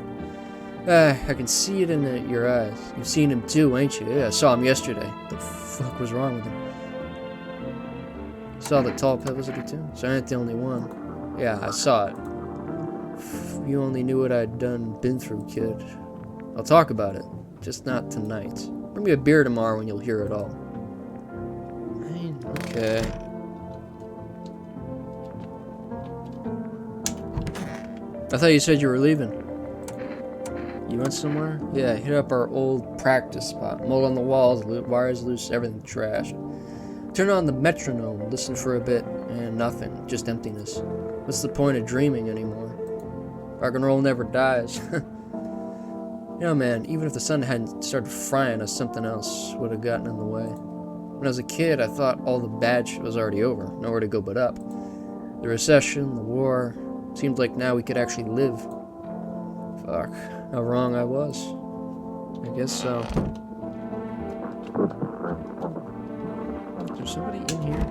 Speaker 1: I can see it in your eyes. You've seen him too, ain't you? Yeah, I saw him yesterday. What the fuck was wrong with him? Saw the tall visitor too? So I ain't the only one. Yeah, I saw it. If you only knew what I'd been through, kid. I'll talk about it. Just not tonight. Bring me a beer tomorrow when you'll hear it all. Okay. I thought you said you were leaving. You went somewhere? Yeah, hit up our old practice spot. Mold on the walls, wires loose, everything trashed. Turn on the metronome, listen for a bit, and nothing. Just emptiness. What's the point of dreaming anymore? Rock and roll never dies. You know, man, even if the sun hadn't started frying us, something else would have gotten in the way. When I was a kid, I thought all the bad shit was already over. Nowhere to go but up. The recession, the war, Seemed like now we could actually live. Fuck. How wrong I was. I guess so. Is there somebody in here?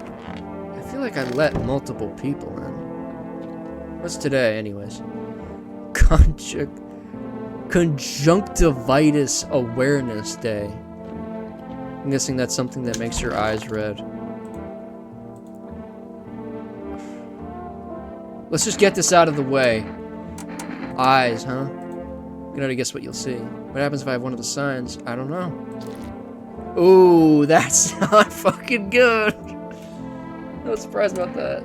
Speaker 1: I feel like I let multiple people in. What's today, anyways? Conjunctivitis Awareness Day. I'm guessing that's something that makes your eyes red. Let's just get this out of the way. Eyes, huh? You can already guess what you'll see. What happens if I have one of the signs? I don't know. Ooh, that's not fucking good. Not surprised about that.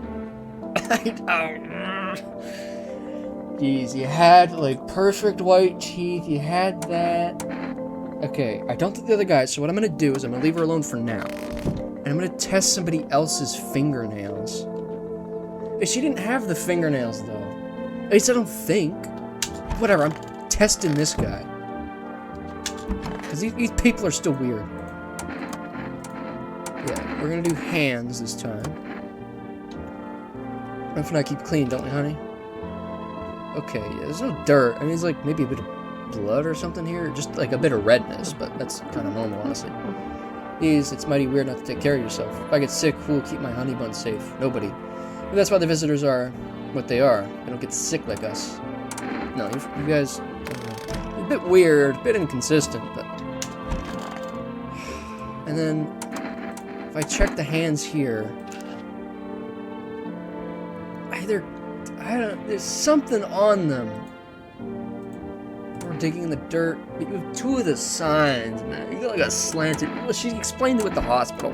Speaker 1: Jeez, you had, like, perfect white teeth. You had that. Okay, I don't think the other guy, so what I'm gonna do is I'm gonna leave her alone for now. And I'm gonna test somebody else's fingernails. She didn't have the fingernails, though. At least I don't think. Whatever, I'm testing this guy. Because these people are still weird. Yeah, we're gonna do hands this time. If not, keep clean, don't we, honey? Okay, yeah, there's no dirt. I mean, there's like maybe a bit of blood or something here. Just like a bit of redness, but that's kind of normal, honestly. It's mighty weird not to take care of yourself. If I get sick, who will keep my honey bun safe? Nobody. Maybe that's why the visitors are what they are. They don't get sick like us. No, you guys... a bit weird, a bit inconsistent, but... And then... if I check the hands here... there's something on them. We're digging in the dirt. But you have two of the signs, man. You got like a slanted... Well, she explained it with the hospital.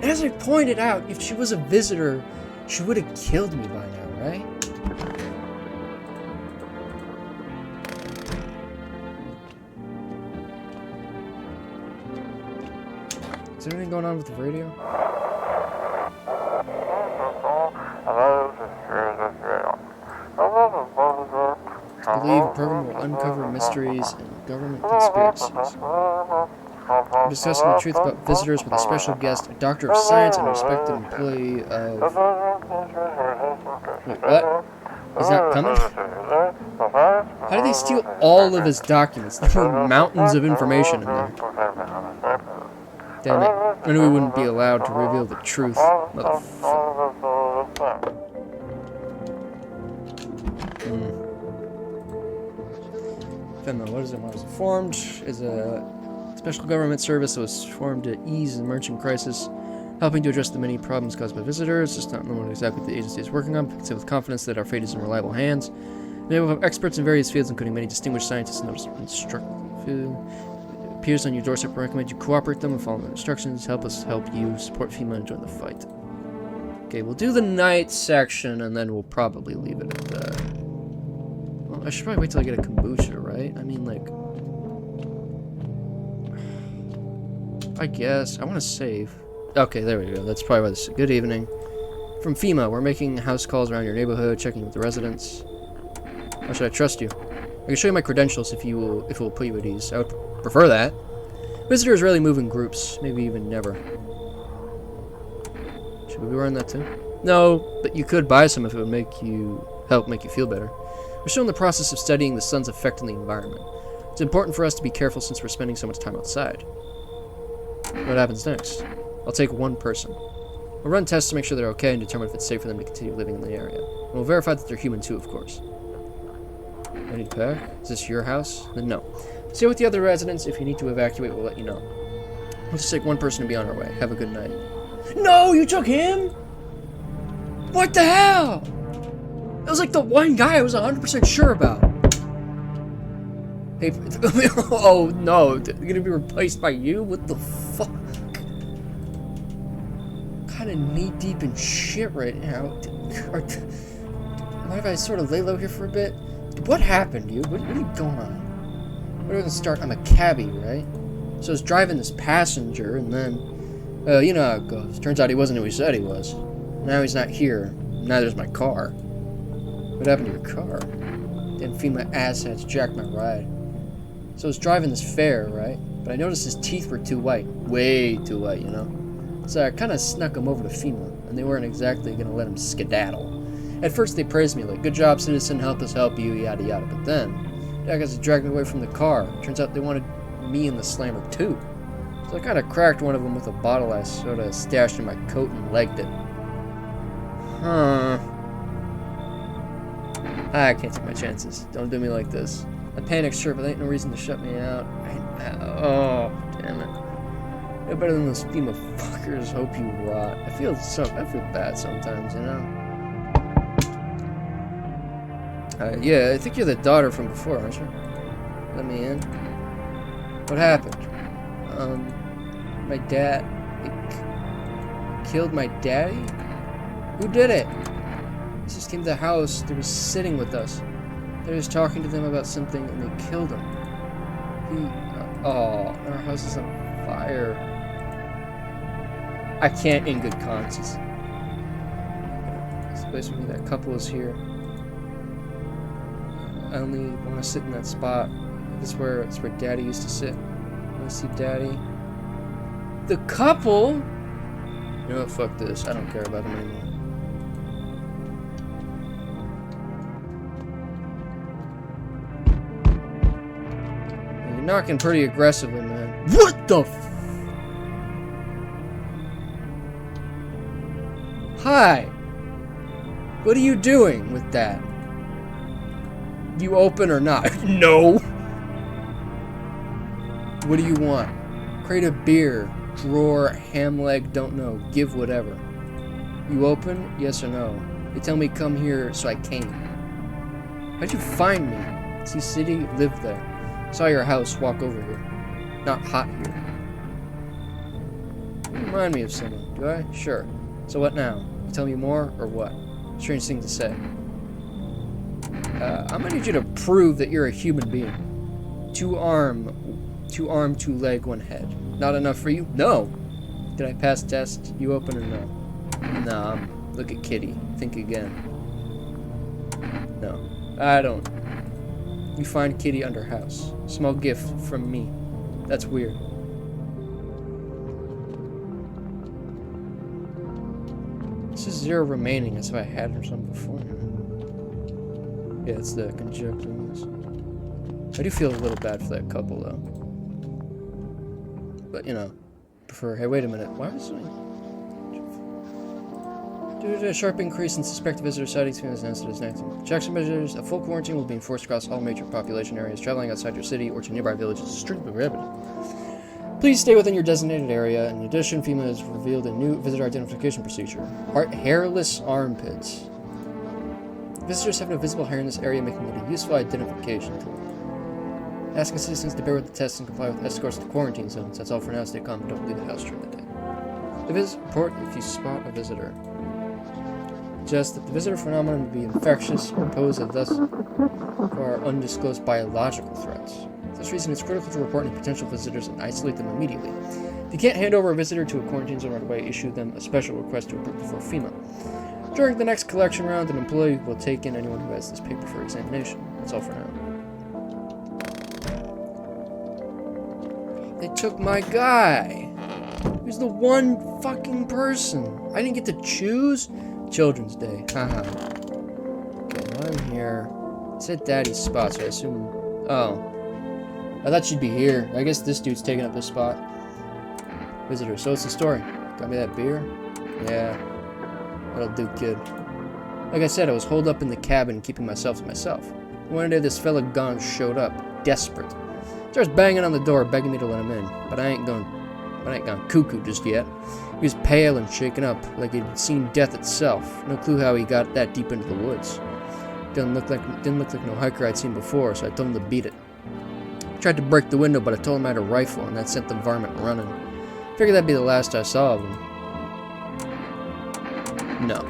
Speaker 1: As I pointed out, if she was a visitor, she would have killed me by now, right? Is there anything going on with the radio? I believe the program will uncover mysteries and government conspiracies. We're discussing the truth about visitors with a special guest, a doctor of science and a respected employee of... Wait, what? Is that coming? How did they steal all of his documents? There were mountains of information in there. Damn it. I knew we wouldn't be allowed to reveal the truth. Motherfucker. What is it? What was it formed? Is a special government service that was formed to ease the emerging crisis, helping to address the many problems caused by visitors. It's not known exactly what the agency is working on, but we can say with confidence that our fate is in reliable hands. They will have experts in various fields, including many distinguished scientists and it appears on your doorstep. I recommend you cooperate them and follow the instructions. Help us help you. Support FEMA and join the fight. Okay, we'll do the night section, and then we'll probably leave it at that. Well, I should probably wait till I get a kombucha, right? I mean, like... I guess. I want to save. Okay, there we go. That's probably why this is. Good evening. From FEMA, we're making house calls around your neighborhood, checking with the residents. How should I trust you? I can show you my credentials if it will put you at ease. I would prefer that. Visitors rarely move in groups, maybe even never. Should we be wearing that too? No, but you could buy some if it would help make you feel better. We're still in the process of studying the sun's effect on the environment. It's important for us to be careful since we're spending so much time outside. What happens next? I'll take one person. We'll run tests to make sure they're okay and determine if it's safe for them to continue living in the area. And we'll verify that they're human too, of course. Ready to pack? Is this your house? Then no. Stay with the other residents. If you need to evacuate, we'll let you know. We'll just take one person and be on our way. Have a good night. No, you took him? What the hell? That was like the one guy I was 100% sure about. Hey, oh no, they're gonna be replaced by you? What the fuck? Kind of knee deep in shit right now. Mind if I sort of lay low here for a bit? What happened, dude? What are you going on? We're gonna start. I'm a cabbie, right? So I was driving this passenger, and then, you know how it goes. Turns out he wasn't who he said he was. Now he's not here. Neither's my car. What happened to your car? Damn FEMA asshats jacked my ride. So I was driving this fare, right? But I noticed his teeth were too white. Way too white, you know? So I kind of snuck him over to FEMA, and they weren't exactly gonna let him skedaddle. At first they praised me, like, good job, citizen, help us help you, yada yada. But then, that guys dragged me away from the car. Turns out they wanted me in the slammer too. So I kind of cracked one of them with a bottle I sort of stashed in my coat and legged it. Huh. I can't take my chances. Don't do me like this. I panicked, sure, but there ain't no reason to shut me out. Oh, damn it. No better than those FEMA fuckers. Hope you rot. I feel bad sometimes, you know? Yeah, I think you're the daughter from before, aren't you? Let me in. What happened? My dad... killed my daddy? Who did it? He just came to the house. They were sitting with us. They was talking to them about something, and they killed him. Oh, our house is on fire. I can't in good conscience. This place with me, that couple is here. I only want to sit in that spot. It's where Daddy used to sit. I want to see Daddy. The couple? You know what, fuck this. I don't care about him anymore. You're knocking pretty aggressively, man. What the f... Hi! What are you doing with that? You open or not? No! What do you want? Crate of beer, drawer, ham leg, don't know. Give whatever. You open? Yes or no? They tell me come here, so I came. How'd you find me? See city? Lived there. Saw your house, walk over here. Not hot here. You remind me of someone, do I? Sure. So what now? You tell me more, or what? Strange thing to say. I'm gonna need you to prove that you're a human being. Two arm, two leg, one head. Not enough for you? No! Did I pass test? You open or no? Nah, look at Kitty. Think again. No, I don't. You find Kitty under house. Small gift from me. That's weird. This is 0 remaining, as if I had or something before. Yeah, it's the conjunctives. I do feel a little bad for that couple, though. But, you know, prefer... Hey, wait a minute. Why was I... Due to a sharp increase in suspected visitor sightings, as announced as next. Jackson measures a full quarantine will be enforced across all major population areas. Traveling outside your city or to nearby villages is strictly prohibited. Please stay within your designated area. In addition, FEMA has revealed a new visitor identification procedure. Hairless armpits. Visitors have no visible hair in this area, making it a useful identification tool. Asking citizens to bear with the tests and comply with escorts to quarantine zones. That's all for now. Stay calm and don't leave the house during the day. Report if you spot a visitor. Just that the visitor phenomenon would be infectious or pose and thus require undisclosed biological threats. For this reason, it's critical to report any potential visitors and isolate them immediately. If you can't hand over a visitor to a quarantine zone right away, issue them a special request to approve before FEMA. During the next collection round, an employee will take in anyone who has this paper for examination. That's all for now. They took my guy. He was the one fucking person. I didn't get to choose? Children's Day. Haha. Okay, now I'm here. It said Daddy's spot, so I assume... Oh. I thought she'd be here. I guess this dude's taking up this spot. Visitor. So what's the story? Got me that beer? Yeah. That'll do, kid. Like I said, I was holed up in the cabin, keeping myself to myself. One day, this fella Gon showed up, desperate. Starts banging on the door, begging me to let him in. But I ain't gone cuckoo just yet. He was pale and shaken up, like he'd seen death itself. No clue how he got that deep into the woods. Didn't look like no hiker I'd seen before, so I told him to beat it. I tried to break the window, but I told him I had a rifle, and that sent the varmint running. Figured that'd be the last I saw of him. No.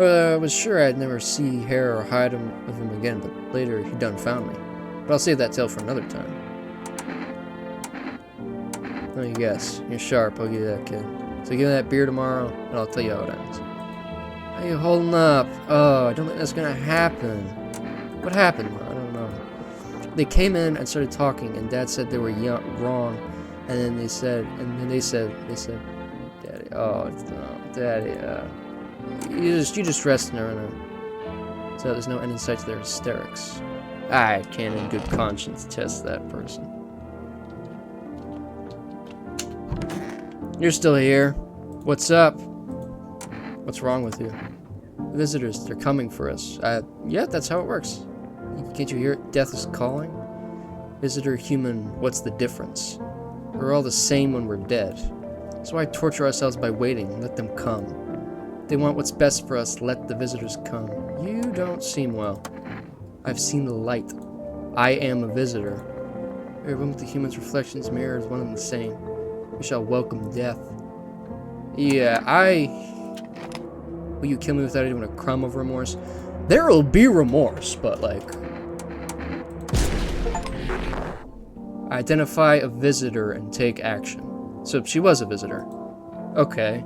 Speaker 1: I was sure I'd never see hair or hide of him again, but later he done found me. But I'll save that tale for another time. Let me guess. You're sharp, I'll give you that, kid. So give me that beer tomorrow, and I'll tell you how it ends. How you holding up? Oh, I don't think that's gonna happen. What happened? I don't know. They came in and started talking, and Dad said they were wrong, and then they said, Daddy, oh, no, Daddy, You just rest in her, so there's no end in sight to their hysterics. I can't in good conscience test that person. You're still here. What's up? What's wrong with you? The visitors, they're coming for us. Yeah, that's how it works. Can't you hear it? Death is calling. Visitor, human, what's the difference? We're all the same when we're dead. So why torture ourselves by waiting? Let them come. If they want what's best for us, let the visitors come. You don't seem well. I've seen the light. I am a visitor. Every one with the human's reflections mirrors one and the same. We shall welcome death. Yeah, Will you kill me without even a crumb of remorse? There'll be remorse, but like... Identify a visitor and take action. So she was a visitor. Okay.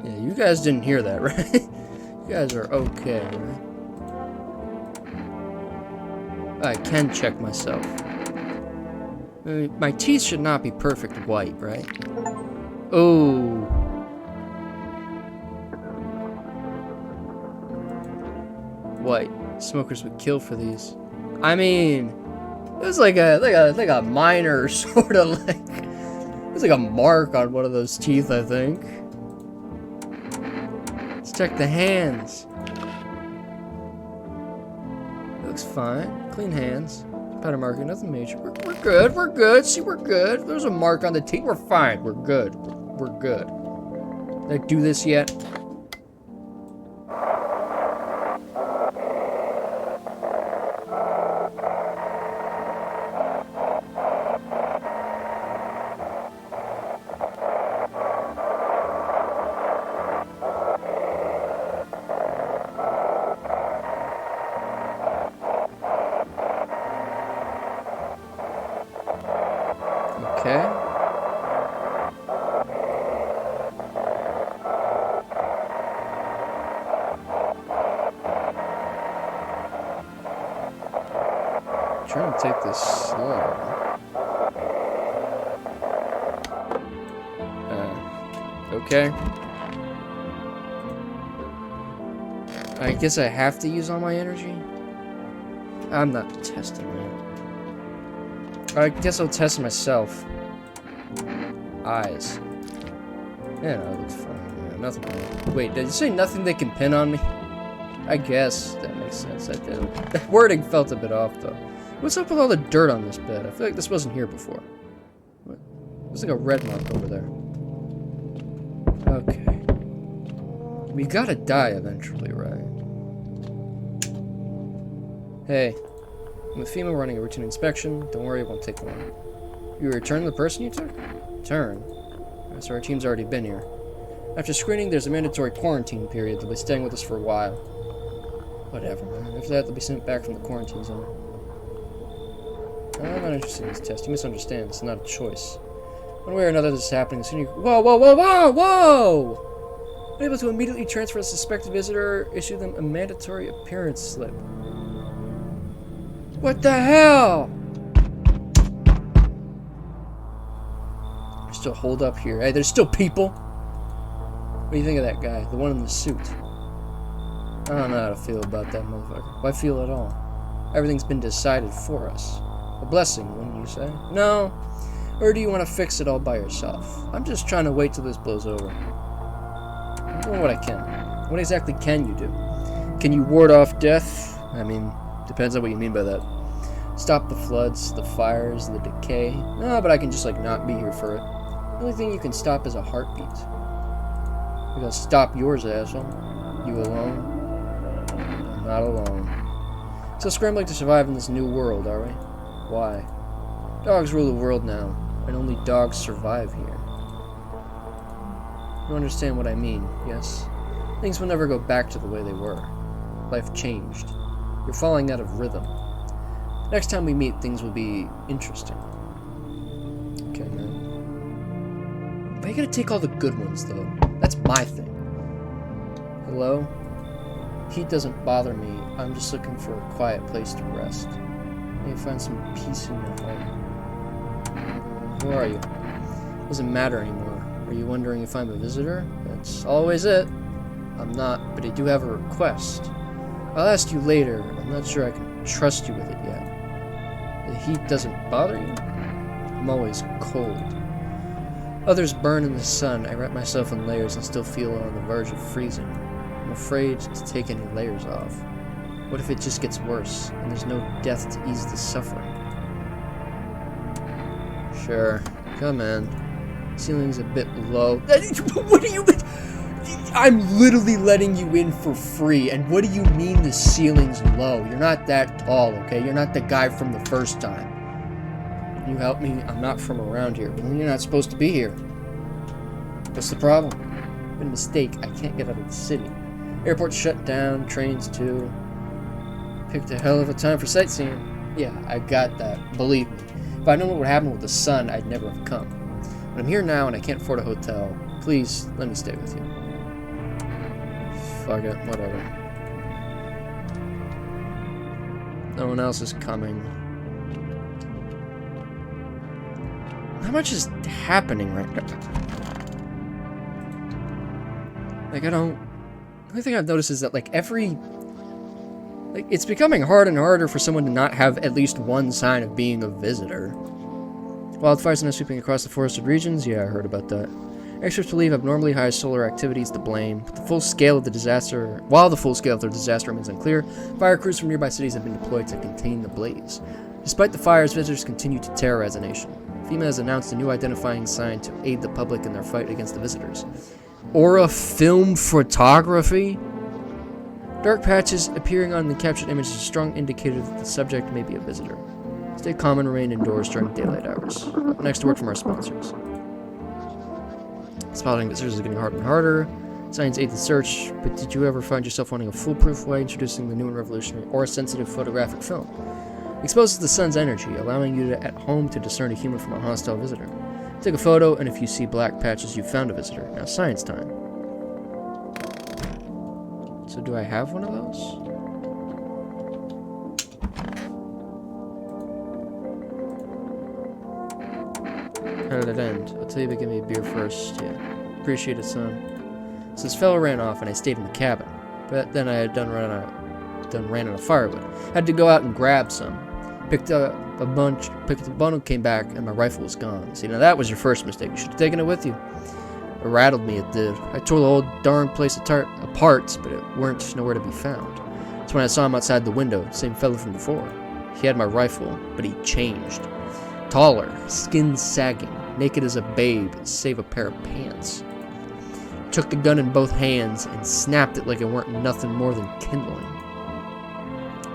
Speaker 1: Yeah, you guys didn't hear that, right? You guys are okay, right? I can check myself. My teeth should not be perfect white, right? Oh. White. Smokers would kill for these. I mean, it was like a minor sort of like... It was like a mark on one of those teeth, I think. Let's check the hands. It looks fine. Clean hands. Powder marking, nothing major. We're good, we're good. See, we're good. There's a mark on the teeth. We're fine. We're good. We're good. Did I do this yet? Okay. I'm trying to take this slow. Okay. I guess I have to use all my energy? I'm not testing that. I guess I'll test myself. Eyes. Yeah, no, it looks fine. Yeah, nothing wrong. Wait, did you say nothing they can pin on me? I guess that makes sense. That wording felt a bit off, though. What's up with all the dirt on this bed? I feel like this wasn't here before. What? There's like a red mark over there. Okay. We gotta die eventually, right? Hey. I'm with FEMA running a routine inspection. Don't worry, it won't take long. You return the person you took? Return? So our team's already been here. After screening, there's a mandatory quarantine period. They'll be staying with us for a while. Whatever, man. After that, they'll be sent back from the quarantine zone. I'm not interested in this test. You misunderstand. It's not a choice. One way or another, this is happening. Soon you... Whoa, whoa, whoa, whoa, whoa! Unable to immediately transfer a suspected visitor, issue them a mandatory appearance slip. What the hell? There's still hold up here. Hey, there's still people. What do you think of that guy? The one in the suit. I don't know how to feel about that motherfucker. Why feel at all? Everything's been decided for us. A blessing, wouldn't you say? No. Or do you want to fix it all by yourself? I'm just trying to wait till this blows over. I'm doing what I can. What exactly can you do? Can you ward off death? I mean, depends on what you mean by that. Stop the floods, the fires, the decay. No, but I can just, like, not be here for it. The only thing you can stop is a heartbeat. We're gonna stop yours, asshole. You alone? I'm not alone. Still scrambling to survive in this new world, are we? Why? Dogs rule the world now, and only dogs survive here. You understand what I mean, yes? Things will never go back to the way they were. Life changed. You're falling out of rhythm. Next time we meet, things will be interesting. Okay, man. Why are you gonna take all the good ones, though? That's my thing. Hello? Heat doesn't bother me. I'm just looking for a quiet place to rest. Maybe find some peace in your heart. Who are you? Doesn't matter anymore. Are you wondering if I'm a visitor? That's always it. I'm not, but I do have a request. I'll ask you later. I'm not sure I can trust you with it yet. The heat doesn't bother you? I'm always cold. Others burn in the sun. I wrap myself in layers and still feel on the verge of freezing. I'm afraid to take any layers off. What if it just gets worse, and there's no death to ease the suffering? Sure, come in. Ceiling's a bit low. What do you mean? I'm literally letting you in for free, and what do you mean the ceiling's low? You're not that tall, okay? You're not the guy from the first time. Can you help me? I'm not from around here. Well, you're not supposed to be here. What's the problem? Been a mistake. I can't get out of the city. Airport's shut down, trains too. Picked a hell of a time for sightseeing. Yeah, I got that. Believe me. If I'd known what would happen with the sun, I'd never have come. But I'm here now and I can't afford a hotel. Please, let me stay with you. Fuck it, whatever. No one else is coming. How much is happening right now? Like, the only thing I've noticed is that, like, it's becoming harder and harder for someone to not have at least one sign of being a visitor. Wildfires are now sweeping across the forested regions? Yeah, I heard about that. Experts believe abnormally high solar activity is to blame. While the full scale of the disaster remains unclear, fire crews from nearby cities have been deployed to contain the blaze. Despite the fires, visitors continue to terrorize the nation. FEMA has announced a new identifying sign to aid the public in their fight against the visitors. Aura film photography? Dark patches appearing on the captured image is a strong indicator that the subject may be a visitor. Stay calm and remain indoors during daylight hours. Up next, word from our sponsors. Spotting visitors is getting harder and harder. Science aid the search, but did you ever find yourself wanting a foolproof way introducing the new and revolutionary aura-sensitive photographic film? It exposes the sun's energy, allowing you to, at home to discern a human from a hostile visitor. Take a photo, and if you see black patches, you've found a visitor. Now, science time. So do I have one of those? How did it end? I'll tell you to give me a beer first. Yeah. Appreciate it, son. So this fellow ran off and I stayed in the cabin. But then I had ran out of firewood. Had to go out and grab some. Picked up a bundle, came back, and my rifle was gone. See, now that was your first mistake. You should have taken it with you. It rattled me, it did. I tore the whole darn place apart, but it weren't nowhere to be found. That's when I saw him outside the window, same fellow from before. He had my rifle, but he changed. Taller, skin sagging, naked as a babe, save a pair of pants. Took the gun in both hands and snapped it like it weren't nothing more than kindling.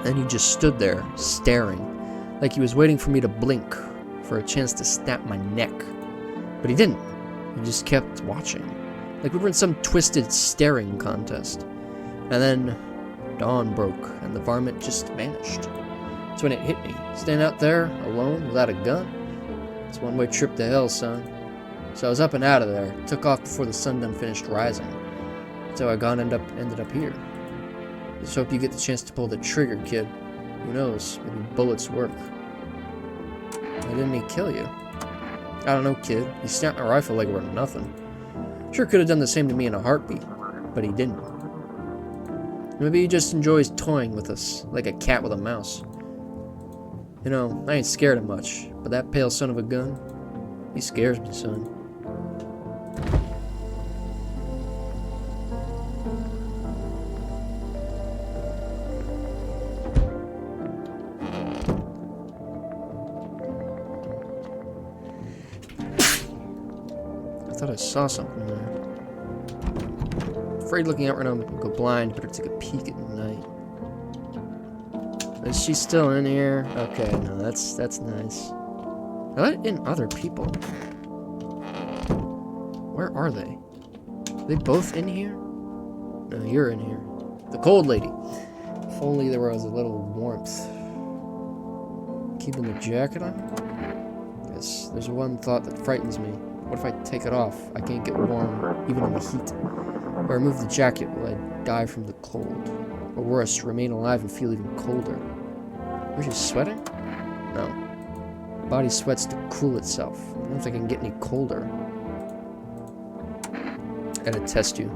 Speaker 1: Then he just stood there, staring, like he was waiting for me to blink, for a chance to snap my neck. But he didn't. He just kept watching, like we were in some twisted staring contest. And then dawn broke, and the varmint just vanished. That's when it hit me. Standing out there, alone, without a gun? It's a one-way trip to hell, son. So I was up and out of there. Took off before the sun done finished rising. That's how I ended up here. Just hope you get the chance to pull the trigger, kid. Who knows? Maybe bullets work. Why didn't he kill you? I don't know, kid. He snapped my rifle like it were nothing. Sure could have done the same to me in a heartbeat, but he didn't. Maybe he just enjoys toying with us, like a cat with a mouse. You know, I ain't scared of much, but that pale son of a gun, he scares me, son. I thought I saw something there. Afraid looking out right now, I'm gonna go blind. Better take a peek at night. Is she still in here? Okay, no, that's nice. I let in other people. Where are they? Are they both in here? No, you're in here. The cold lady. If only there was a little warmth. Keeping the jacket on? Yes, there's one thought that frightens me. What if I take it off? I can't get warm, even in the heat. If I remove the jacket, will I die from the cold? Or worse, remain alive and feel even colder? Was she sweating? No. Body sweats to cool itself. I don't think I can get any colder. Gotta test you.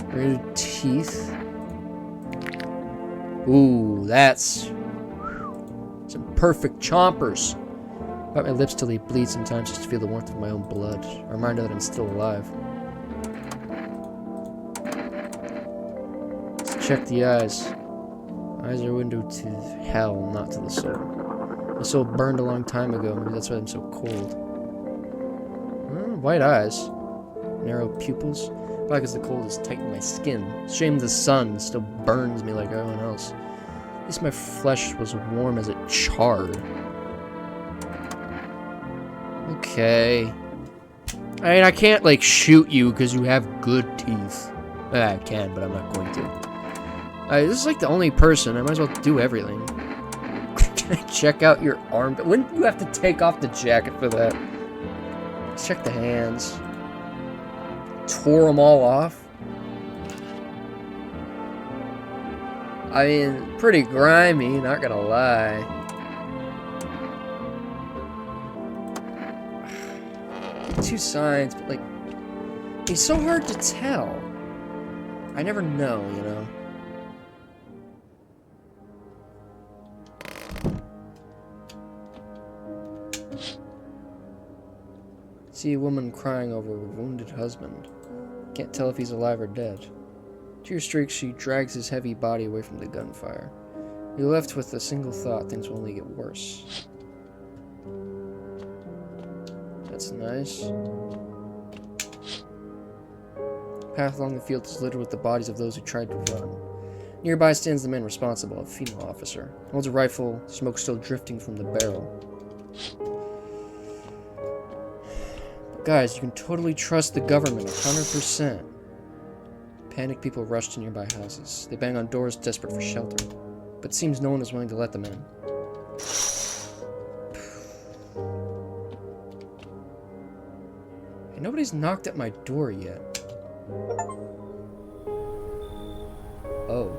Speaker 1: Red teeth. Ooh, that's some perfect chompers. Bite my lips till they bleed sometimes just to feel the warmth of my own blood. A reminder that I'm still alive. Let's check the eyes. Eyes are a window to hell, not to the soul. My soul burned a long time ago. Maybe that's why I'm so cold. White eyes. Narrow pupils. Probably because the cold has tightened my skin. Shame the sun still burns me like everyone else. At least my flesh was warm as it charred. Okay. I mean, I can't, like, shoot you because you have good teeth. I can, but I'm not going to. This is, like, the only person. I might as well do everything. Can I check out your arm? Wouldn't you have to take off the jacket for that? Let's check the hands. Tore them all off. I mean, pretty grimy, not gonna lie. Two signs, but like, it's so hard to tell. I never know, you know. See a woman crying over a wounded husband. Can't tell if he's alive or dead. Tear streaks, she drags his heavy body away from the gunfire. You're left with a single thought: things will only get worse. That's nice. Path along the field is littered with the bodies of those who tried to run. Nearby stands the man responsible, a female officer. Holds a rifle, smoke still drifting from the barrel. But guys, you can totally trust the government, 100%. Panicked people rush to nearby houses. They bang on doors, desperate for shelter. But it seems no one is willing to let them in. Hey, nobody's knocked at my door yet. Oh.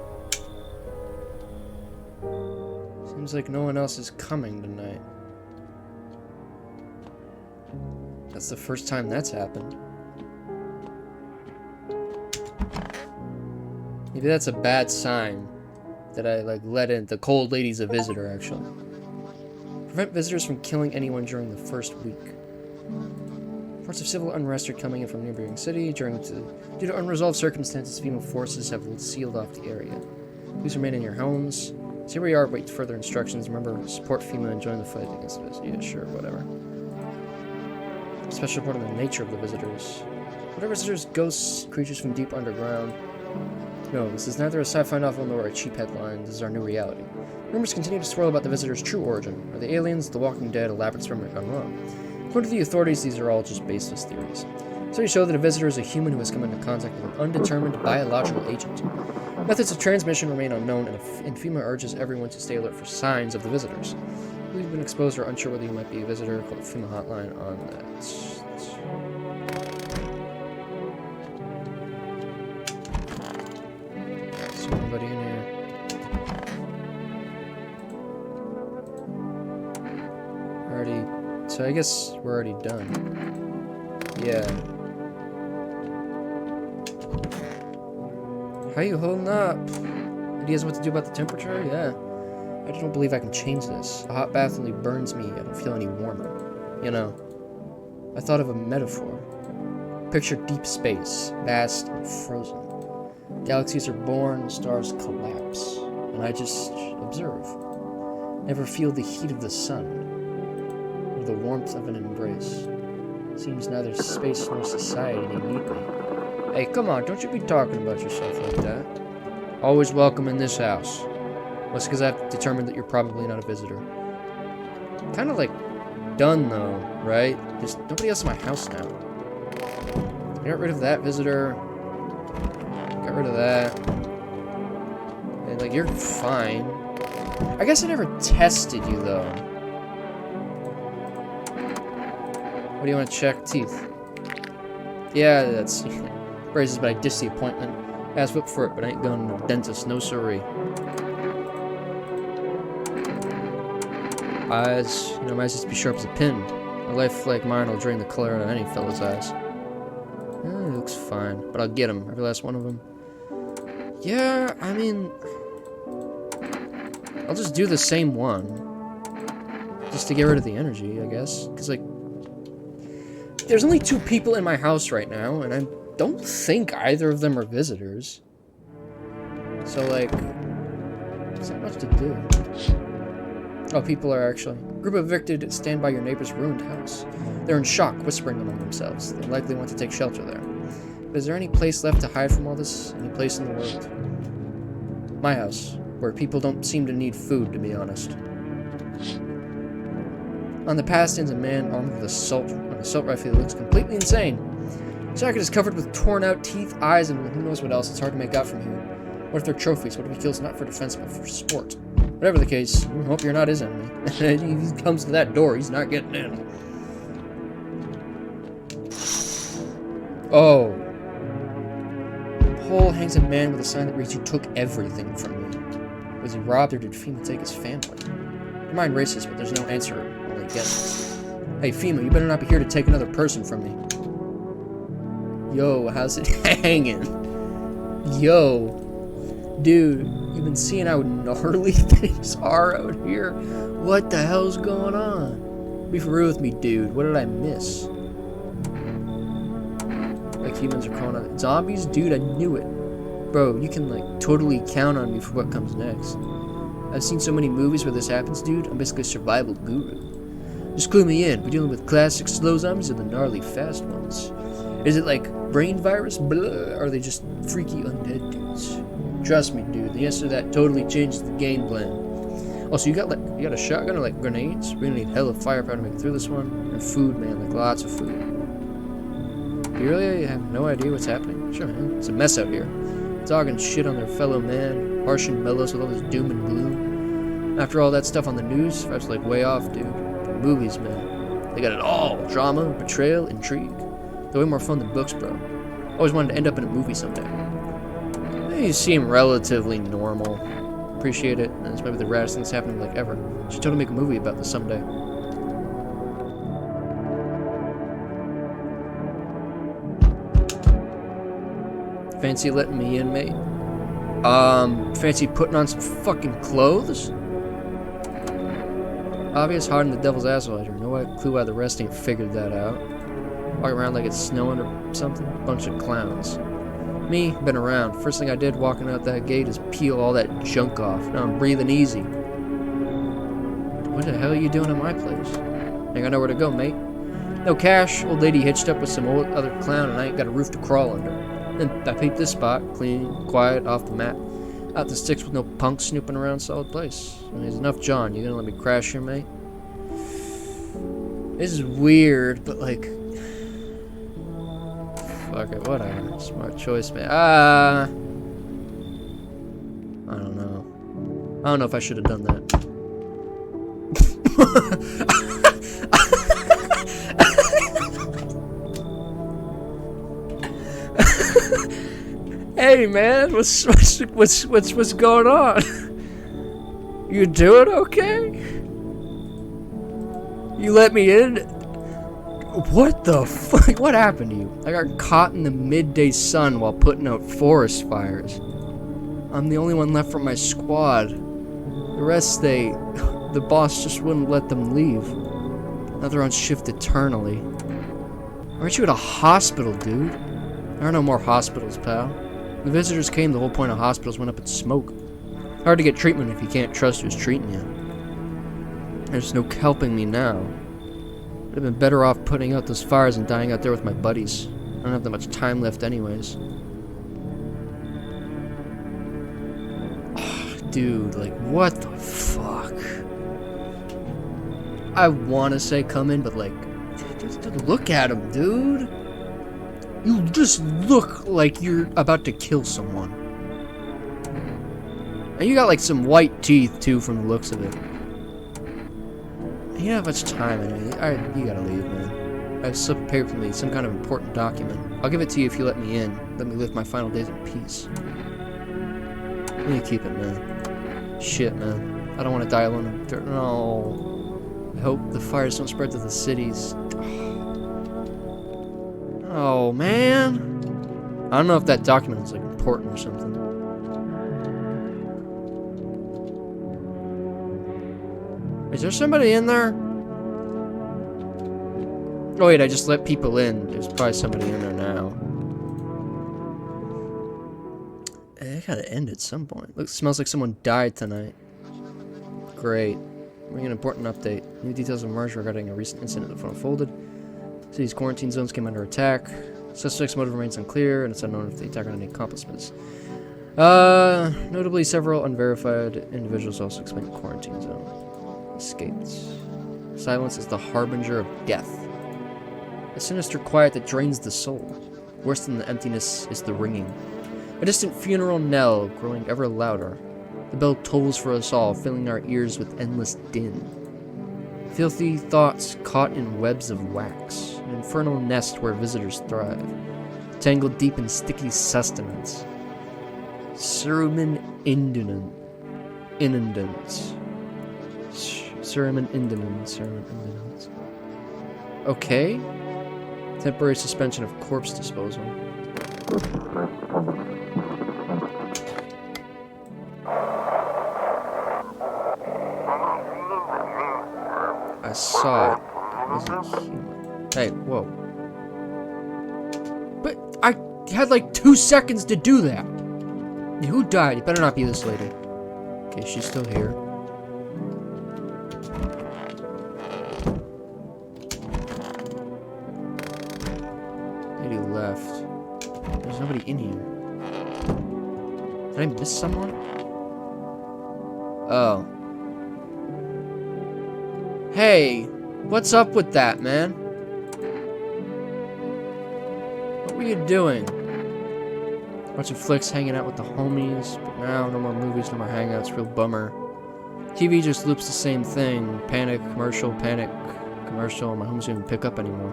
Speaker 1: Seems like no one else is coming tonight. That's the first time that's happened. Maybe that's a bad sign that I, like, let in. The cold lady's a visitor, actually. Prevent visitors from killing anyone during the first week. Reports of civil unrest are coming in from neighboring city. Due to unresolved circumstances, FEMA forces have sealed off the area. Please remain in your homes. Stay where you are, wait further instructions. Remember, support FEMA and join the fight against this. Yeah, sure, whatever. Special report on the nature of the visitors. Whatever visitors, ghosts, creatures from deep underground. No, this is neither a sci-fi novel nor a cheap headline. This is our new reality. Rumors continue to swirl about the visitors' true origin. Are they aliens, the Walking Dead, elaborate experiment gone wrong? According to the authorities, these are all just baseless theories. Studies show that a visitor is a human who has come into contact with an undetermined biological agent. Methods of transmission remain unknown, and FEMA urges everyone to stay alert for signs of the visitors. If you've been exposed or unsure whether you might be a visitor, call the FEMA hotline on that. Somebody in here. So I guess we're already done. Yeah. How you holding up? Ideas what to do about the temperature? Yeah. I just don't believe I can change this. A hot bath only burns me. I don't feel any warmer. You know. I thought of a metaphor. Picture deep space, vast and frozen. Galaxies are born, stars collapse, and I just observe. Never feel the heat of the sun. The warmth of an embrace. Seems neither space nor society need me. Hey, come on, don't you be talking about yourself like that. Always welcome in this house. What's because I've determined that you're probably not a visitor. Kind of like done though, right? There's nobody else in my house now. Got rid of that visitor. Got rid of that. And like, you're fine. I guess I never tested you though. What do you want to check? Teeth. Yeah, that's raises, but I ditched the appointment. Asked whip for it, but I ain't going to no dentist, no siree. Eyes, you know, my eyes used to be sharp as a pin. A life like mine will drain the color out of any fella's eyes. You look looks fine, but I'll get them, every last one of them. Yeah, I mean, I'll just do the same one. Just to get rid of the energy, I guess. Because, like, there's only 2 people in my house right now, and I don't think either of them are visitors. So, like, there's not much to do. Oh, people are actually. Group of evicted stand by your neighbor's ruined house. They're in shock, whispering among themselves. They likely want to take shelter there. But is there any place left to hide from all this? Any place in the world? My house, where people don't seem to need food, to be honest. On the path stands a man armed with an assault rifle that looks completely insane. His jacket is covered with torn out teeth, eyes, and who knows what else. It's hard to make out from here. What if they're trophies? What if he kills not for defense but for sport? Whatever the case, I hope you're not his enemy. If he comes to that door, he's not getting in. Oh. Pole hangs a man with a sign that reads, "You took everything from me." Was he robbed or did FEMA take his family? Your mind races, but there's no answer. Only guesses. Hey, FEMA, you better not be here to take another person from me. Yo, how's it hanging? Yo. Dude, you've been seeing how gnarly things are out here? What the hell's going on? Be for real with me, dude. What did I miss? Like humans are calling out zombies? Dude, I knew it. Bro, you can, like, totally count on me for what comes next. I've seen so many movies where this happens, dude. I'm basically a survival guru. Just clue me in. We're dealing with classic slow zombies or the gnarly fast ones? Is it like brain virus? Blah, or are they just freaky undead dudes? Trust me, dude. The answer to that totally changes the game plan. Also, you got a shotgun or like grenades? We're gonna need hella firepower to make it through this one. And food, man. Like lots of food. You really have no idea what's happening? Sure, man. It's a mess out here. Talking shit on their fellow man. Harsh and mellows with all this doom and gloom. After all that stuff on the news, vibes like way off, dude. Movies, man. They got it all. Drama, betrayal, intrigue. They're way more fun than books, bro. Always wanted to end up in a movie someday. You seem relatively normal. Appreciate it. And it's maybe the raddest thing that's happening like ever. Should totally make a movie about this someday. Fancy letting me in, mate? Fancy putting on some fucking clothes? Obvious hiding the devil's asshole. I have no clue why the rest ain't figured that out. Walk around like it's snowing or something. Bunch of clowns. Me, been around. First thing I did walking out that gate is peel all that junk off. Now I'm breathing easy. What the hell are you doing in my place? Ain't got nowhere to go, mate. No cash. Old lady hitched up with some old other clown and I ain't got a roof to crawl under. Then I peeped this spot. Clean, quiet, off the mat. Out the sticks with no punks snooping around, solid place. And there's enough John. You gonna let me crash here, mate? This is weird, but like... Fuck it, whatever. Smart choice, man. I don't know. I don't know if I should have done that. Hey, man, what's going on? You doing okay? You let me in? What the fuck? What happened to you? I got caught in the midday sun while putting out forest fires. I'm the only one left from my squad. The rest, the boss just wouldn't let them leave. Now they're on shift eternally. Aren't you at a hospital, dude? There are no more hospitals, pal. The visitors came, the whole point of hospitals went up in smoke. Hard to get treatment if you can't trust who's treating you. There's no helping me now. Would have been better off putting out those fires and dying out there with my buddies. I don't have that much time left anyways. Oh, dude, like, what the fuck? I want to say come in, but like, just look at him, dude. You just look like you're about to kill someone. And you got like some white teeth too from the looks of it. You don't have much time anyway. Alright, you gotta leave, man. I have some paper for me, some kind of important document. I'll give it to you if you let me in. Let me live my final days in peace. Let me keep it, man. Shit, man. I don't want to die alone in dirt. No. I hope the fires don't spread to the cities. Oh, man. I don't know if that document is like important or something. Is there somebody in there? Oh wait, I just let people in. There's probably somebody in there now. It gotta end at some point. Look, smells like someone died tonight. Great. Bring an important update. New details emerged regarding a recent incident that unfolded. City's quarantine zones came under attack. Suspect's motive remains unclear, and it's unknown if the attacker had any accomplices. Notably, several unverified individuals also expect the quarantine zone. Escaped. Silence is the harbinger of death. A sinister quiet that drains the soul. Worse than the emptiness is the ringing. A distant funeral knell growing ever louder. The bell tolls for us all, filling our ears with endless din. Filthy thoughts caught in webs of wax. An infernal nest where visitors thrive. Tangled deep in sticky sustenance. Cerumen indunant. Cerumen indunant. Okay. Temporary suspension of corpse disposal. I saw it. It wasn't human. Hey, whoa. But I had like 2 seconds to do that. Who died? It better not be this lady. Okay, she's still here. Lady left. There's nobody in here. Did I miss someone? Oh. Hey, what's up with that, man? What were you doing? Watching flicks, hanging out with the homies, but now no more movies, no more hangouts, real bummer. TV just loops the same thing. Panic, commercial, my homies don't even pick up anymore.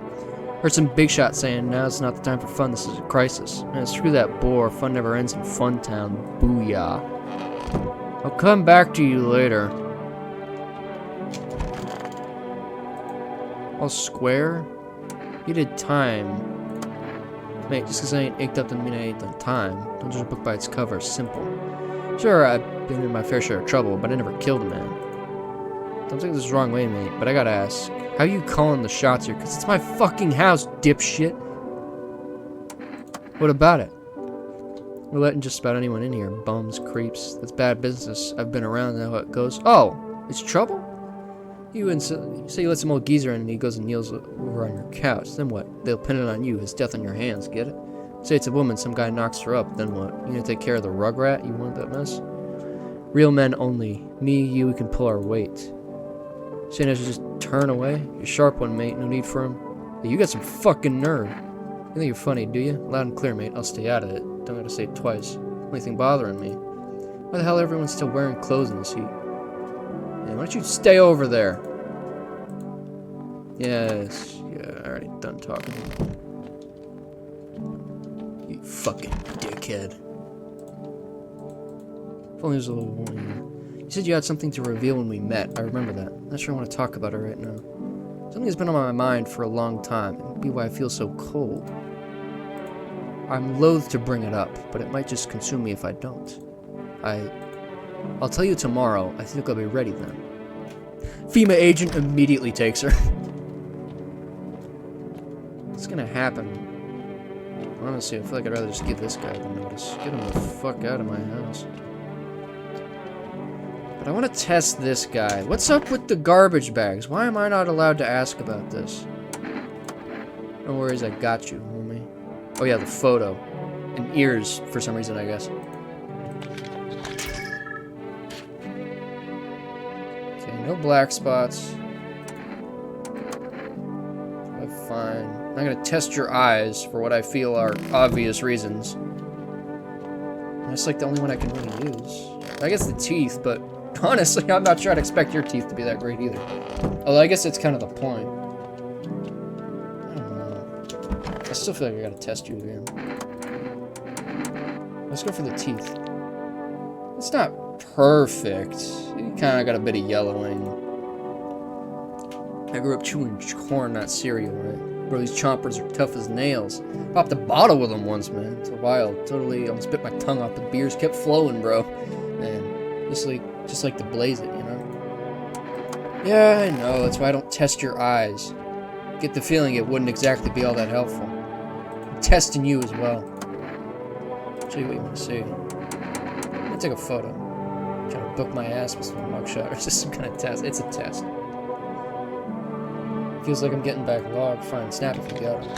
Speaker 1: Heard some big shot saying, now's not the time for fun, this is a crisis. Man, screw that bore, fun never ends in Fun Town, booyah. I'll come back to you later. All square? You did time. Mate, just because I ain't inked up doesn't mean I ain't done time. Don't judge a book by its cover, simple. Sure, I've been in my fair share of trouble, but I never killed a man. Don't take this the wrong way, mate, but I gotta ask. How you calling the shots here? Because it's my fucking house, dipshit. What about it? We're letting just about anyone in here. Bums, creeps. That's bad business. I've been around, know how it goes. Oh, it's trouble? You say you let some old geezer in and he goes and kneels over on your couch. Then what? They'll pin it on you, his death on your hands, get it? Say it's a woman, some guy knocks her up, then what? You gonna take care of the rugrat? You want that mess? Real men only. Me, you, we can pull our weight. Saying I should just turn away? You're a sharp one, mate. No need for him. Hey, you got some fucking nerve. You think you're funny, do you? Loud and clear, mate. I'll stay out of it. Don't gotta say it twice. Only thing bothering me. Why the hell everyone's still wearing clothes in this heat? Hey, why don't you stay over there? Yes. Yeah, I already done talking. You fucking dickhead. If only there's a little warning. You said you had something to reveal when we met. I remember that. Not sure I want to talk about it right now. Something has been on my mind for a long time. It might be why I feel so cold. I'm loath to bring it up, but it might just consume me if I don't. I'll tell you tomorrow. I think I'll be ready then. FEMA agent immediately takes her. What's gonna happen? Honestly, I feel like I'd rather just give this guy the notice. Get him the fuck out of my house. But I want to test this guy. What's up with the garbage bags? Why am I not allowed to ask about this? No worries, I got you, homie. Oh yeah, the photo. And ears, for some reason, I guess. Okay, no black spots. Fine. I'm gonna test your eyes for what I feel are obvious reasons. That's like the only one I can really use. I guess the teeth, but honestly, I'm not sure I'd expect your teeth to be that great either. Although I guess it's kind of the point. I don't know. I still feel like I gotta test you again. Let's go for the teeth. It's not perfect. You kind of got a bit of yellowing. I grew up chewing corn, not cereal, right? Bro, these chompers are tough as nails. Popped a bottle with them once, man. It's wild. Totally almost bit my tongue off. The beers kept flowing, bro. Man, just like to blaze it, you know? Yeah, I know. That's why I don't test your eyes. Get the feeling it wouldn't exactly be all that helpful. I'm testing you as well. Show you what you want to see. Let me take a photo. I'm trying to book my ass with some mugshot or just some kind of test. It's a test. Feels like I'm getting back log. Fine, snap if you got it.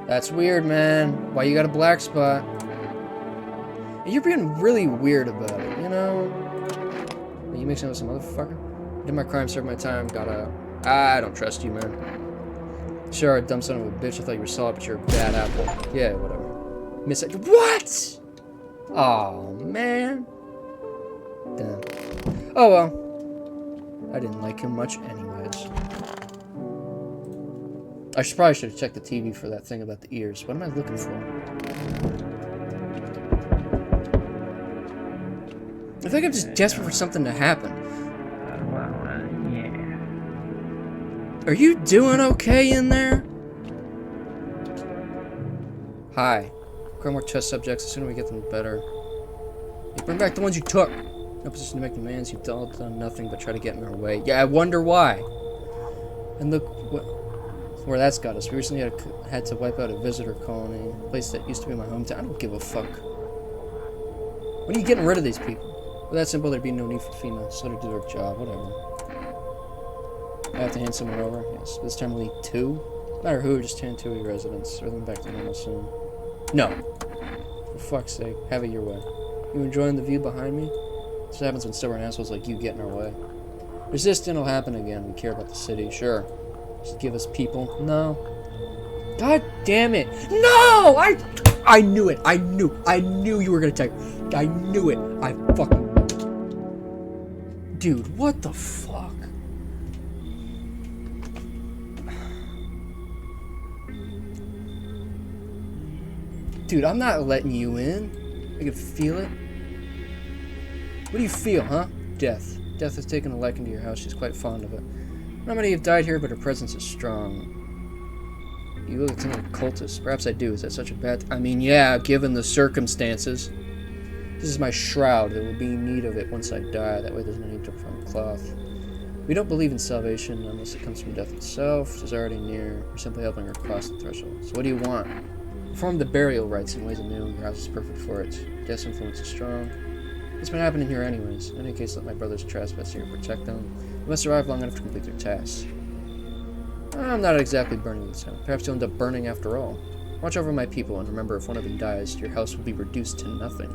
Speaker 1: That's weird, man. Why you got a black spot? You're being really weird about it, you know? Are you mixing with some motherfucker? Did my crime, serve my time, got out. I don't trust you, man. Sure, dumb son of a bitch. I thought you were solid, but you're a bad apple. Yeah, whatever. Miss it. What? Oh man. Damn. Oh well. I didn't like him much anyways. I probably should have checked the TV for that thing about the ears. What am I looking for? I think I'm just desperate for something to happen. Are you doing okay in there? Hi. Acquire more test subjects. The sooner we get them, the better. You bring back the ones you took. No position to make demands. You've all done nothing but try to get in our way. Yeah, I wonder why. And look where that's got us. We recently had to wipe out a visitor colony, a place that used to be my hometown. I don't give a fuck. When are you getting rid of these people? Well, that's simple. There'd be no need for FEMA. Just let her do her job. Whatever. I have to hand someone over. Yes. This time we'll need 2. No matter who, just hand 2 of your residents. Or them back to normal soon. No. For fuck's sake. Have it your way. You enjoying the view behind me? This happens when stubborn assholes like you get in our way. Resisting will happen again. We care about the city. Sure. Just give us people. No. God damn it. No! I knew it. I knew you were gonna type. I knew it. I fucking... Dude, what the fuck? Dude, I'm not letting you in. I can feel it. What do you feel, huh? Death. Death has taken a liking to your house. She's quite fond of it. Not many have died here, but her presence is strong. You look like some kind of cultist. Perhaps I do. Is that such a bad... I mean, yeah, given the circumstances. This is my shroud. There will be need of it once I die. That way there's no need to find cloth. We don't believe in salvation unless it comes from death itself, which is already near. We're simply helping her cross the threshold. So what do you want? Perform the burial rites in ways anew. Your house is perfect for it. Death's influence is strong. It's been happening here anyways. In any case, let my brothers trespass here and protect them. They must survive long enough to complete their tasks. I'm not exactly burning the town. Perhaps you'll end up burning after all. Watch over my people, and remember, if one of them dies, your house will be reduced to nothing.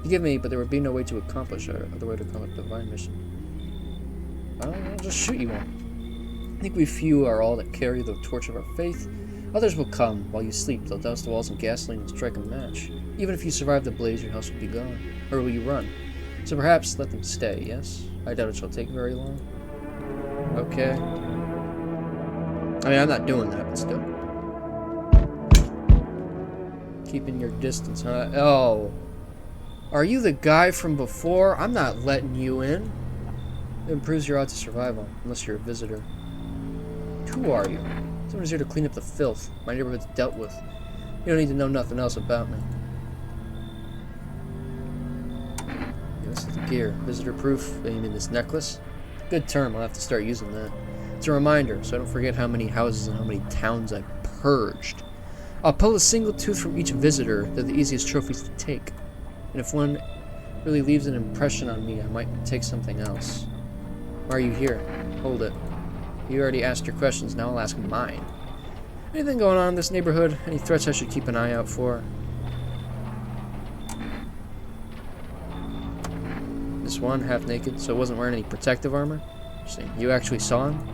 Speaker 1: Forgive me, but there would be no way to accomplish our other way to call it divine mission. I'll just shoot you all. I think we few are all that carry the torch of our faith. Others will come while you sleep. They'll douse the walls in gasoline and strike a match. Even if you survive the blaze, your house will be gone. Or will you run? So perhaps let them stay, yes? I doubt it shall take very long. Okay. I mean, I'm not doing that, but still. Keeping your distance, huh? Oh. Are you the guy from before? I'm not letting you in. It improves your odds of survival, unless you're a visitor. Who are you? Someone who's here to clean up the filth my neighborhood's dealt with. You don't need to know nothing else about me. Yeah, this is the gear. Visitor proof. You mean this necklace? Good term. I'll have to start using that. It's a reminder, so I don't forget how many houses and how many towns I've purged. I'll pull a single tooth from each visitor. They're the easiest trophies to take. And if one really leaves an impression on me, I might take something else. Why are you here? Hold it. You already asked your questions, now I'll ask mine. Anything going on in this neighborhood? Any threats I should keep an eye out for? This one, half naked, so it wasn't wearing any protective armor? Interesting. You actually saw him?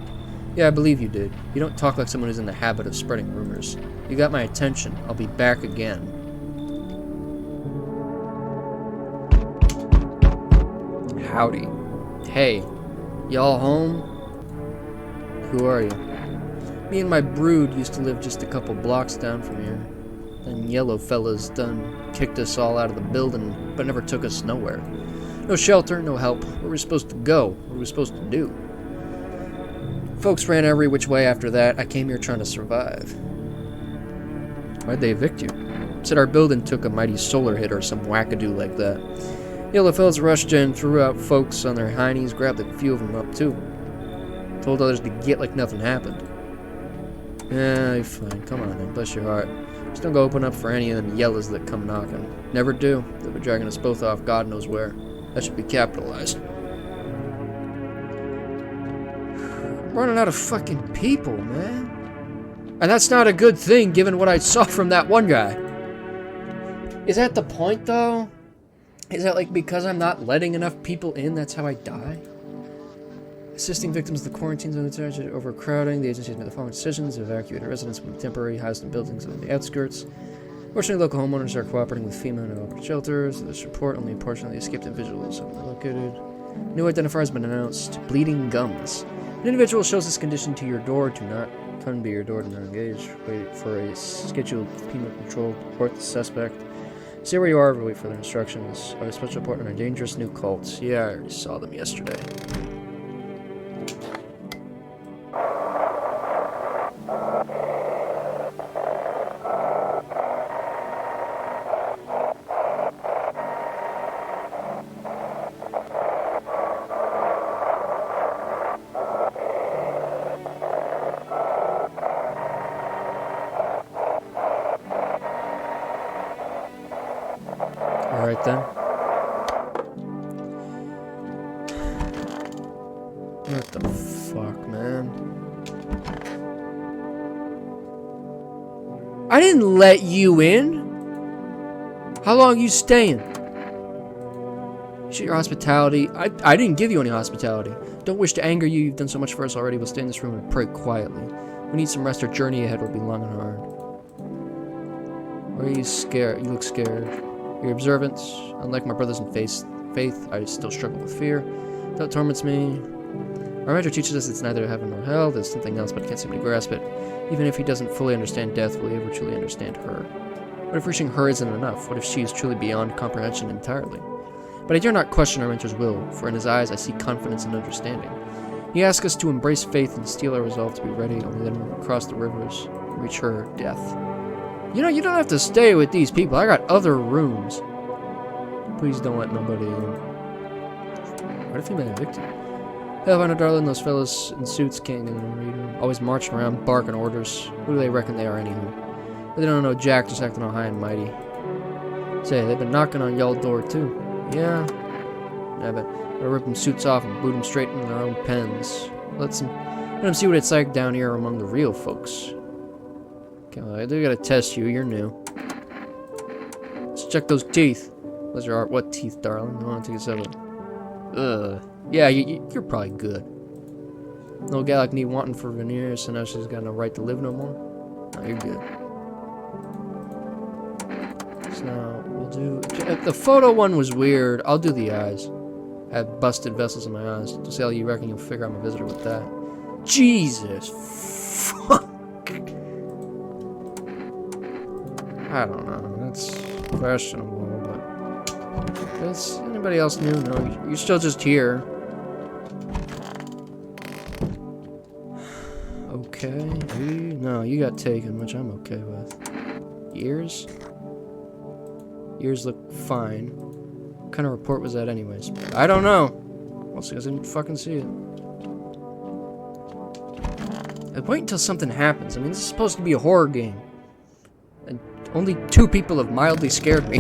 Speaker 1: Yeah, I believe you did. You don't talk like someone who's in the habit of spreading rumors. You got my attention. I'll be back again. Howdy. Hey, y'all home? Who are you? Me and my brood used to live just a couple blocks down from here. Then yellow fellas done kicked us all out of the building, but never took us nowhere. No shelter, no help. Where were we supposed to go? What were we supposed to do? Folks ran every which way after that. I came here trying to survive. Why'd they evict you? Said our building took a mighty solar hit or some wackadoo like that. Yellow fellas rushed in, threw out folks on their heinies, grabbed a few of them up too. Told others to get like nothing happened. Yeah, you're fine. Come on then, bless your heart. Just don't go open up for any of them yellows that come knocking. Never do. They'll be dragging us both off God knows where. That should be capitalized. I'm running out of fucking people, man. And that's not a good thing given what I saw from that one guy. Is that the point though? Is that like because I'm not letting enough people in, that's how I die? Assisting victims of the quarantine zone attached overcrowding, the agency has made the following decisions: evacuate residents from temporary housing buildings on the outskirts. Fortunately, local homeowners are cooperating with FEMA and open shelters. In this report, only a portion of the escaped individuals have been located. New identifier has been announced: bleeding gums. An individual shows this condition to your door. Do not come to your door. Do not engage. Wait for a scheduled FEMA control. Report the suspect. Stay where you are, but wait for their instructions. A special report on a dangerous new cult. Yeah, I already saw them yesterday. Alright then. What the fuck, man? I didn't let you in! How long are you staying? Shit, your hospitality. I didn't give you any hospitality. Don't wish to anger you. You've done so much for us already. We'll stay in this room and pray quietly. We need some rest. Our journey ahead will be long and hard. Or are you scared? You look scared. Your observance, unlike my brothers in faith, I still struggle with fear. That torments me. Our mentor teaches us it's neither heaven nor hell. There's something else, but I can't seem to grasp it. Even if he doesn't fully understand death, will he ever truly understand her? What if reaching her isn't enough? What if she is truly beyond comprehension entirely? But I dare not question our mentor's will, for in his eyes I see confidence and understanding. He asks us to embrace faith and steel our resolve to be ready, only then we'll cross the rivers and reach her death. You know, you don't have to stay with these people. I got other rooms. Please don't let nobody in. What if he been evicted? Hell, I know, darling, those fellas in suits can't get in read them. Always marching around, barking orders. Who do they reckon they are, anywho? They don't know Jack, just acting all high and mighty. Say, they've been knocking on y'all door, too. Yeah. Yeah, but we'll rip them suits off and boot them straight into their own pens. Let them see what it's like down here among the real folks. Okay, they gotta test you. You're new. Let's check those teeth. Those are what teeth, darling? I want to take a seven. Yeah, you're probably good. No gal like me wanting for veneers, so now she's got no right to live no more. No, you're good. So now we'll do. The photo one was weird. I'll do the eyes. I have busted vessels in my eyes. Just how you reckon you'll figure I'm a visitor with that? Jesus fuck. I don't know. That's questionable, but does anybody else new? No, you're still just here. Okay. No, you got taken, which I'm okay with. Ears? Ears look fine. What kind of report was that anyways? I don't know. Well, see, I didn't fucking see it. I'd wait until something happens. I mean, this is supposed to be a horror game. And only 2 people have mildly scared me.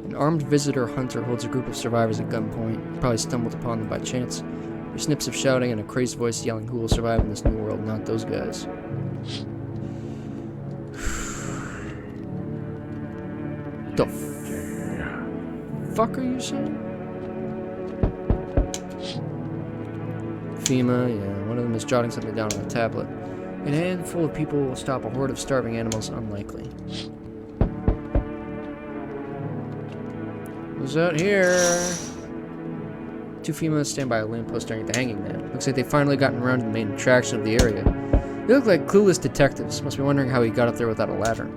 Speaker 1: An armed visitor hunter holds a group of survivors at gunpoint. Probably stumbled upon them by chance. There's snips of shouting and a crazed voice yelling, "Who will survive in this new world? Not those guys." The fuck are you saying? FEMA, yeah, one of them is jotting something down on a tablet. A handful of people will stop a horde of starving animals. Unlikely. Who's out here? 2 FEMA stand by a lamppost staring at the hanging man. Looks like they've finally gotten around to the main attraction of the area. They look like clueless detectives. Must be wondering how he got up there without a ladder.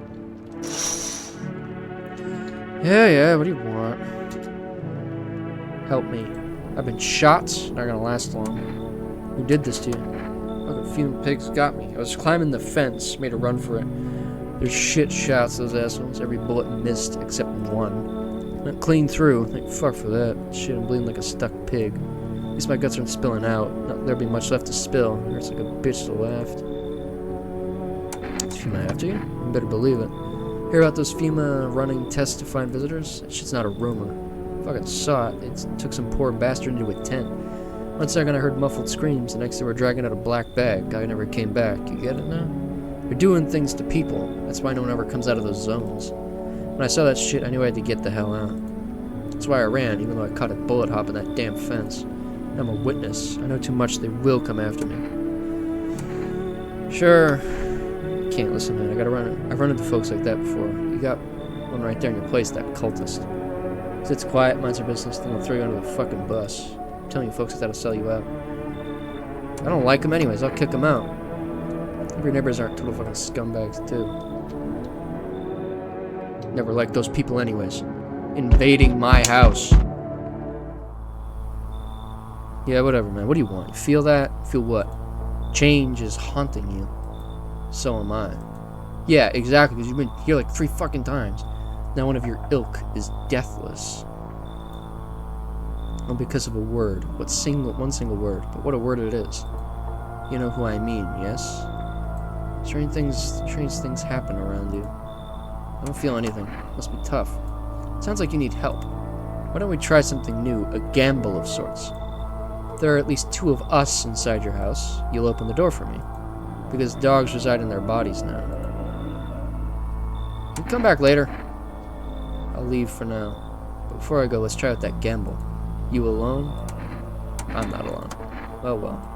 Speaker 1: Yeah, what do you want? Help me. I've been shot. Not gonna last long. Who did this to you? Look, a few pigs got me. I was climbing the fence. Made a run for it. There's shit shots, those assholes. Every bullet missed except one. Went clean through. Thank fuck for that. Shit, I'm bleeding like a stuck pig. At least my guts aren't spilling out. Not there'll be much left to spill. It hurts like a bitch to laugh. Is FEMA after you? You better believe it. Hear about those FEMA running tests to find visitors? That shit's not a rumor. Fucking saw it. It took some poor bastard into a tent. 1 second I heard muffled screams, the next they were dragging out a black bag. Guy never came back. You get it now? They're doing things to people. That's why no one ever comes out of those zones. When I saw that shit, I knew I had to get the hell out. That's why I ran, even though I caught a bullet hopping that damn fence. I'm a witness. I know too much. They will come after me. Sure. Can't listen, man. I gotta run. I've run into folks like that before. You got one right there in your place, that cultist. Sits quiet, minds her business, then they'll throw you under the fucking bus. I'm telling you folks that that'll sell you out. I don't like them anyways. I'll kick them out. Your neighbors aren't total fucking scumbags, too. Never liked those people anyways. Invading my house. Yeah, whatever, man. What do you want? You feel that? Feel what? Change is haunting you. So am I. Yeah, exactly, because you've been here like 3 fucking times. Now one of your ilk is deathless. All because of a word. One single word. But what a word it is. You know who I mean, yes? Strange things happen around you. I don't feel anything. Must be tough. Sounds like you need help. Why don't we try something new? A gamble of sorts. If there are at least 2 of us inside your house, you'll open the door for me. Because dogs reside in their bodies now. You come back later. I'll leave for now. But before I go, let's try out that gamble. You alone? I'm not alone. Oh well.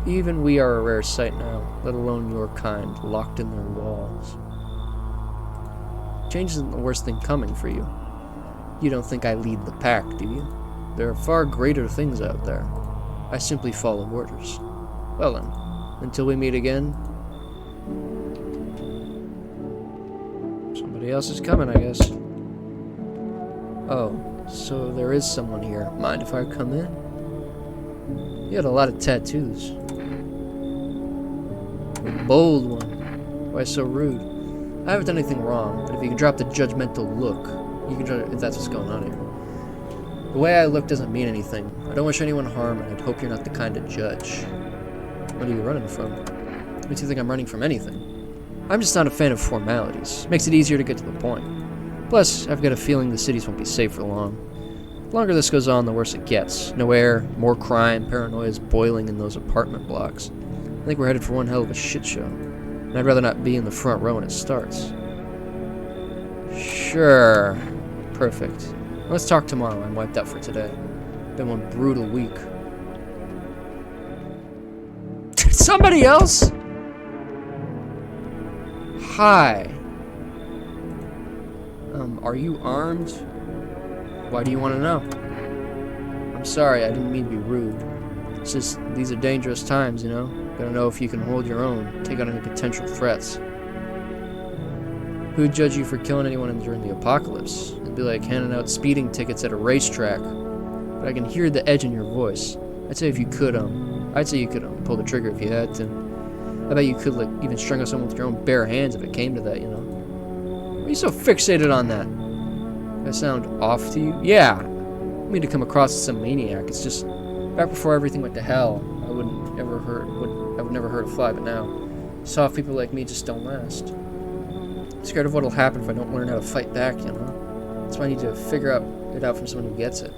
Speaker 1: Even we are a rare sight now, let alone your kind, locked in their walls. Change isn't the worst thing coming for you. You don't think I lead the pack, do you? There are far greater things out there. I simply follow orders. Well then, until we meet again. Somebody else is coming, I guess. Oh, so there is someone here. Mind if I come in? You had a lot of tattoos. A bold one. Why so rude? I haven't done anything wrong, but if you can drop the judgmental look, you can judge if that's what's going on here. The way I look doesn't mean anything. I don't wish anyone harm, and I'd hope you're not the kind to judge. What are you running from? Makes you think I'm running from anything. I'm just not a fan of formalities. Makes it easier to get to the point. Plus, I've got a feeling the cities won't be safe for long. The longer this goes on, the worse it gets. No air, more crime, paranoia is boiling in those apartment blocks. I think we're headed for one hell of a shit show. And I'd rather not be in the front row when it starts. Sure. Perfect. Let's talk tomorrow. I'm wiped out for today. Been one brutal week. Somebody else? Hi. Are you armed? Why do you want to know? I'm sorry, I didn't mean to be rude. It's just, these are dangerous times, you know? Gotta know if you can hold your own, take on any potential threats. Who'd judge you for killing anyone during the apocalypse? It'd be like handing out speeding tickets at a racetrack. But I can hear the edge in your voice. I'd say you could pull the trigger if you had to. I bet you could, like, even strangle someone with your own bare hands if it came to that, you know? Why are you so fixated on that? Do I sound off to you? Yeah. I don't mean to come across as some maniac. It's just, back before everything went to hell, I would never hurt a fly, but now, soft people like me just don't last. I'm scared of what'll happen if I don't learn how to fight back, you know? That's why I need to figure it out from someone who gets it.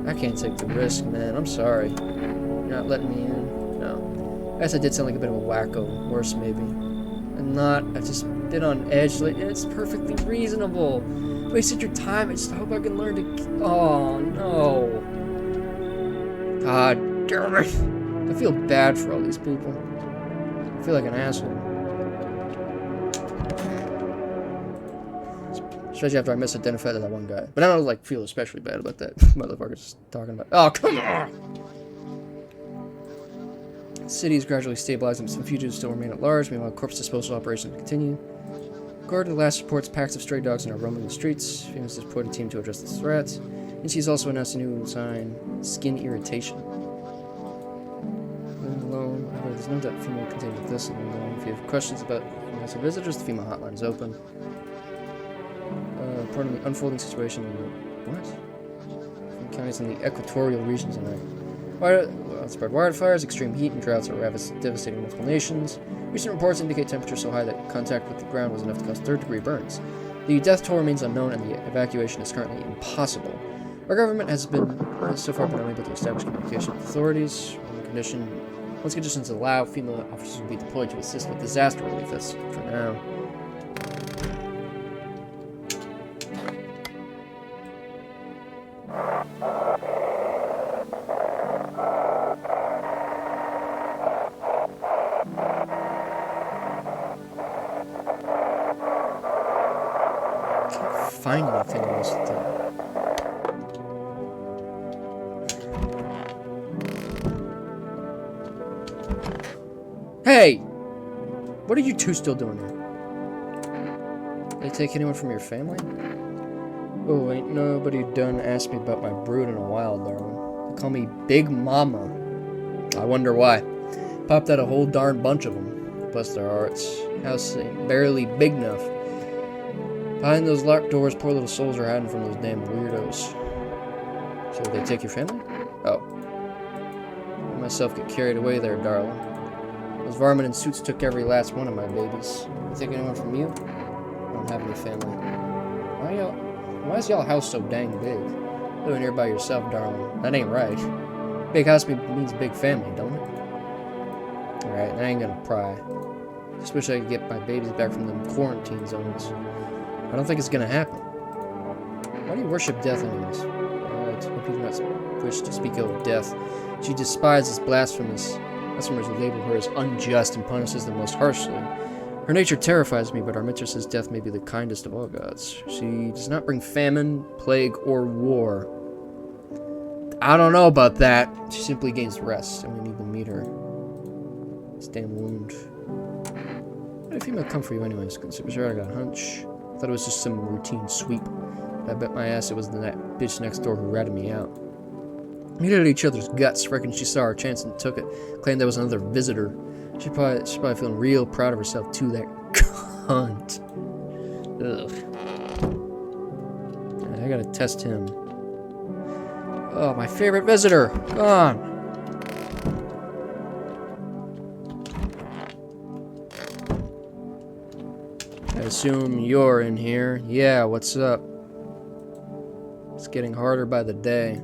Speaker 1: I can't take the risk, man. I'm sorry. You're not letting me in. No. I guess I did sound like a bit of a wacko. Worse, maybe. I'm not. I've just been on edge. Like, it's perfectly reasonable. Wasted your time. I just hope I can learn to... Oh, no. God damn it. I feel bad for all these people. I feel like an asshole. Especially after I misidentified that one guy. But I don't, like, feel especially bad about that motherfucker's talking about... Oh, come on! The city is gradually stabilizing. Some fugitives still remain at large. Meanwhile, corpse disposal operations continue. According to the last reports, packs of stray dogs are now roaming the streets. Famous has deployed a team to address this threat. And she's also announced a new sign, skin irritation. Alone. There's no doubt female contained with this. And if you have questions about potential visitors, the female hotline is open. Part of the unfolding situation in the counties in the equatorial regions tonight. Widespread wildfires, extreme heat, and droughts are devastating multiple nations. Recent reports indicate temperatures so high that contact with the ground was enough to cause third-degree burns. The death toll remains unknown, and the evacuation is currently impossible. Our government has so far been unable to establish communication with authorities. Once conditions allow, female officers will be deployed to assist with disaster relief. That's for now. Find anything most of the time. Hey! What are you two still doing here? Did they take anyone from your family? Oh, ain't nobody done asked me about my brood in a while, darling. They call me Big Mama. I wonder why. Popped out a whole darn bunch of them. Bless their hearts. House ain't barely big enough. Behind those locked doors, poor little souls are hiding from those damn weirdos. So did they take your family? Oh. I myself get carried away there, darling. Those varmint in suits took every last one of my babies. You take anyone from you? I don't have any family. Why is y'all house so dang big? Living here by yourself, darling. That ain't right. Big house means big family, don't it? Alright, I ain't gonna pry. Just wish I could get my babies back from them quarantine zones. I don't think it's gonna happen. Why do you worship death anyways? I hope you do not wish to speak ill of death. She despises blasphemers who label her as unjust and punishes them most harshly. Her nature terrifies me, but our mistress says death may be the kindest of all gods. She does not bring famine, plague, or war. I don't know about that. She simply gains rest, and we need to meet her. This damn wound. Why did a female come for you anyways? Super sure I got a hunch. I thought it was just some routine sweep. I bet my ass it was that bitch next door who ratted me out. We hated each other's guts. Reckoned she saw her chance and took it. Claimed I was another visitor. She's probably feeling real proud of herself too. That cunt. Ugh. I gotta test him. Oh, my favorite visitor. Gone. I assume you're in here. Yeah, what's up? It's getting harder by the day.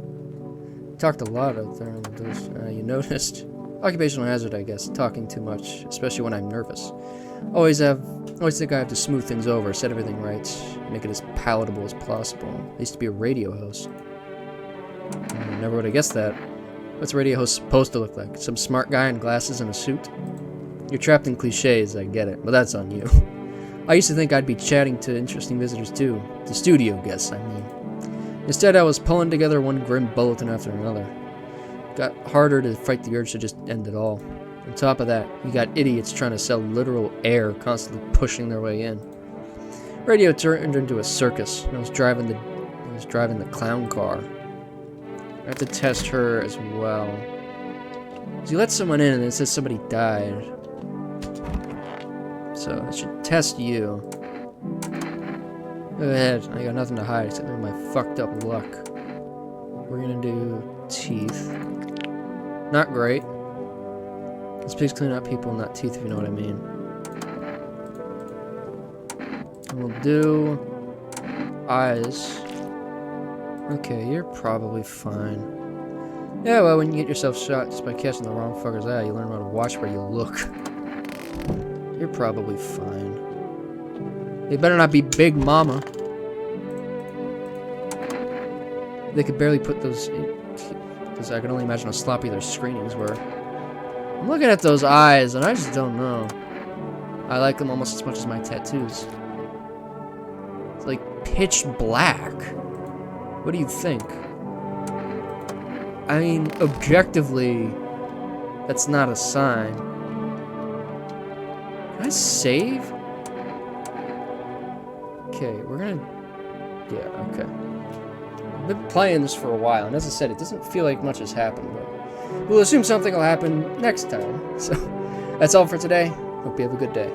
Speaker 1: Talked a lot out there on those. You noticed? Occupational hazard, I guess. Talking too much, especially when I'm nervous. Always think I have to smooth things over, set everything right, make it as palatable as possible. I used to be a radio host. I never would have guessed that. What's a radio host supposed to look like? Some smart guy in glasses and a suit? You're trapped in cliches, I get it, but that's on you. I used to think I'd be chatting to interesting visitors too. The studio guests, I mean. Instead, I was pulling together one grim bulletin after another. It got harder to fight the urge to just end it all. On top of that, you got idiots trying to sell literal air, constantly pushing their way in. Radio turned into a circus, and I was driving the clown car. I have to test her as well. So you let someone in and it says somebody died. So I should test you. Go ahead, I got nothing to hide except for my fucked up luck. We're gonna do teeth. Not great. This pig's cleaning up people, not teeth, if you know what I mean. And we'll do eyes. Okay, you're probably fine. Yeah, well, when you get yourself shot just by catching the wrong fucker's eye, you learn how to watch where you look. You're probably fine. They better not be Big Mama. They could barely put those in, because I can only imagine how sloppy their screenings were. I'm looking at those eyes, and I just don't know. I like them almost as much as my tattoos. It's like pitch black. What do you think? I mean, objectively, that's not a sign. Can I save? Okay, we're gonna... Yeah, okay. been playing this for a while, and as I said, it doesn't feel like much has happened, but we'll assume something will happen next time. So, that's all for today. Hope you have a good day.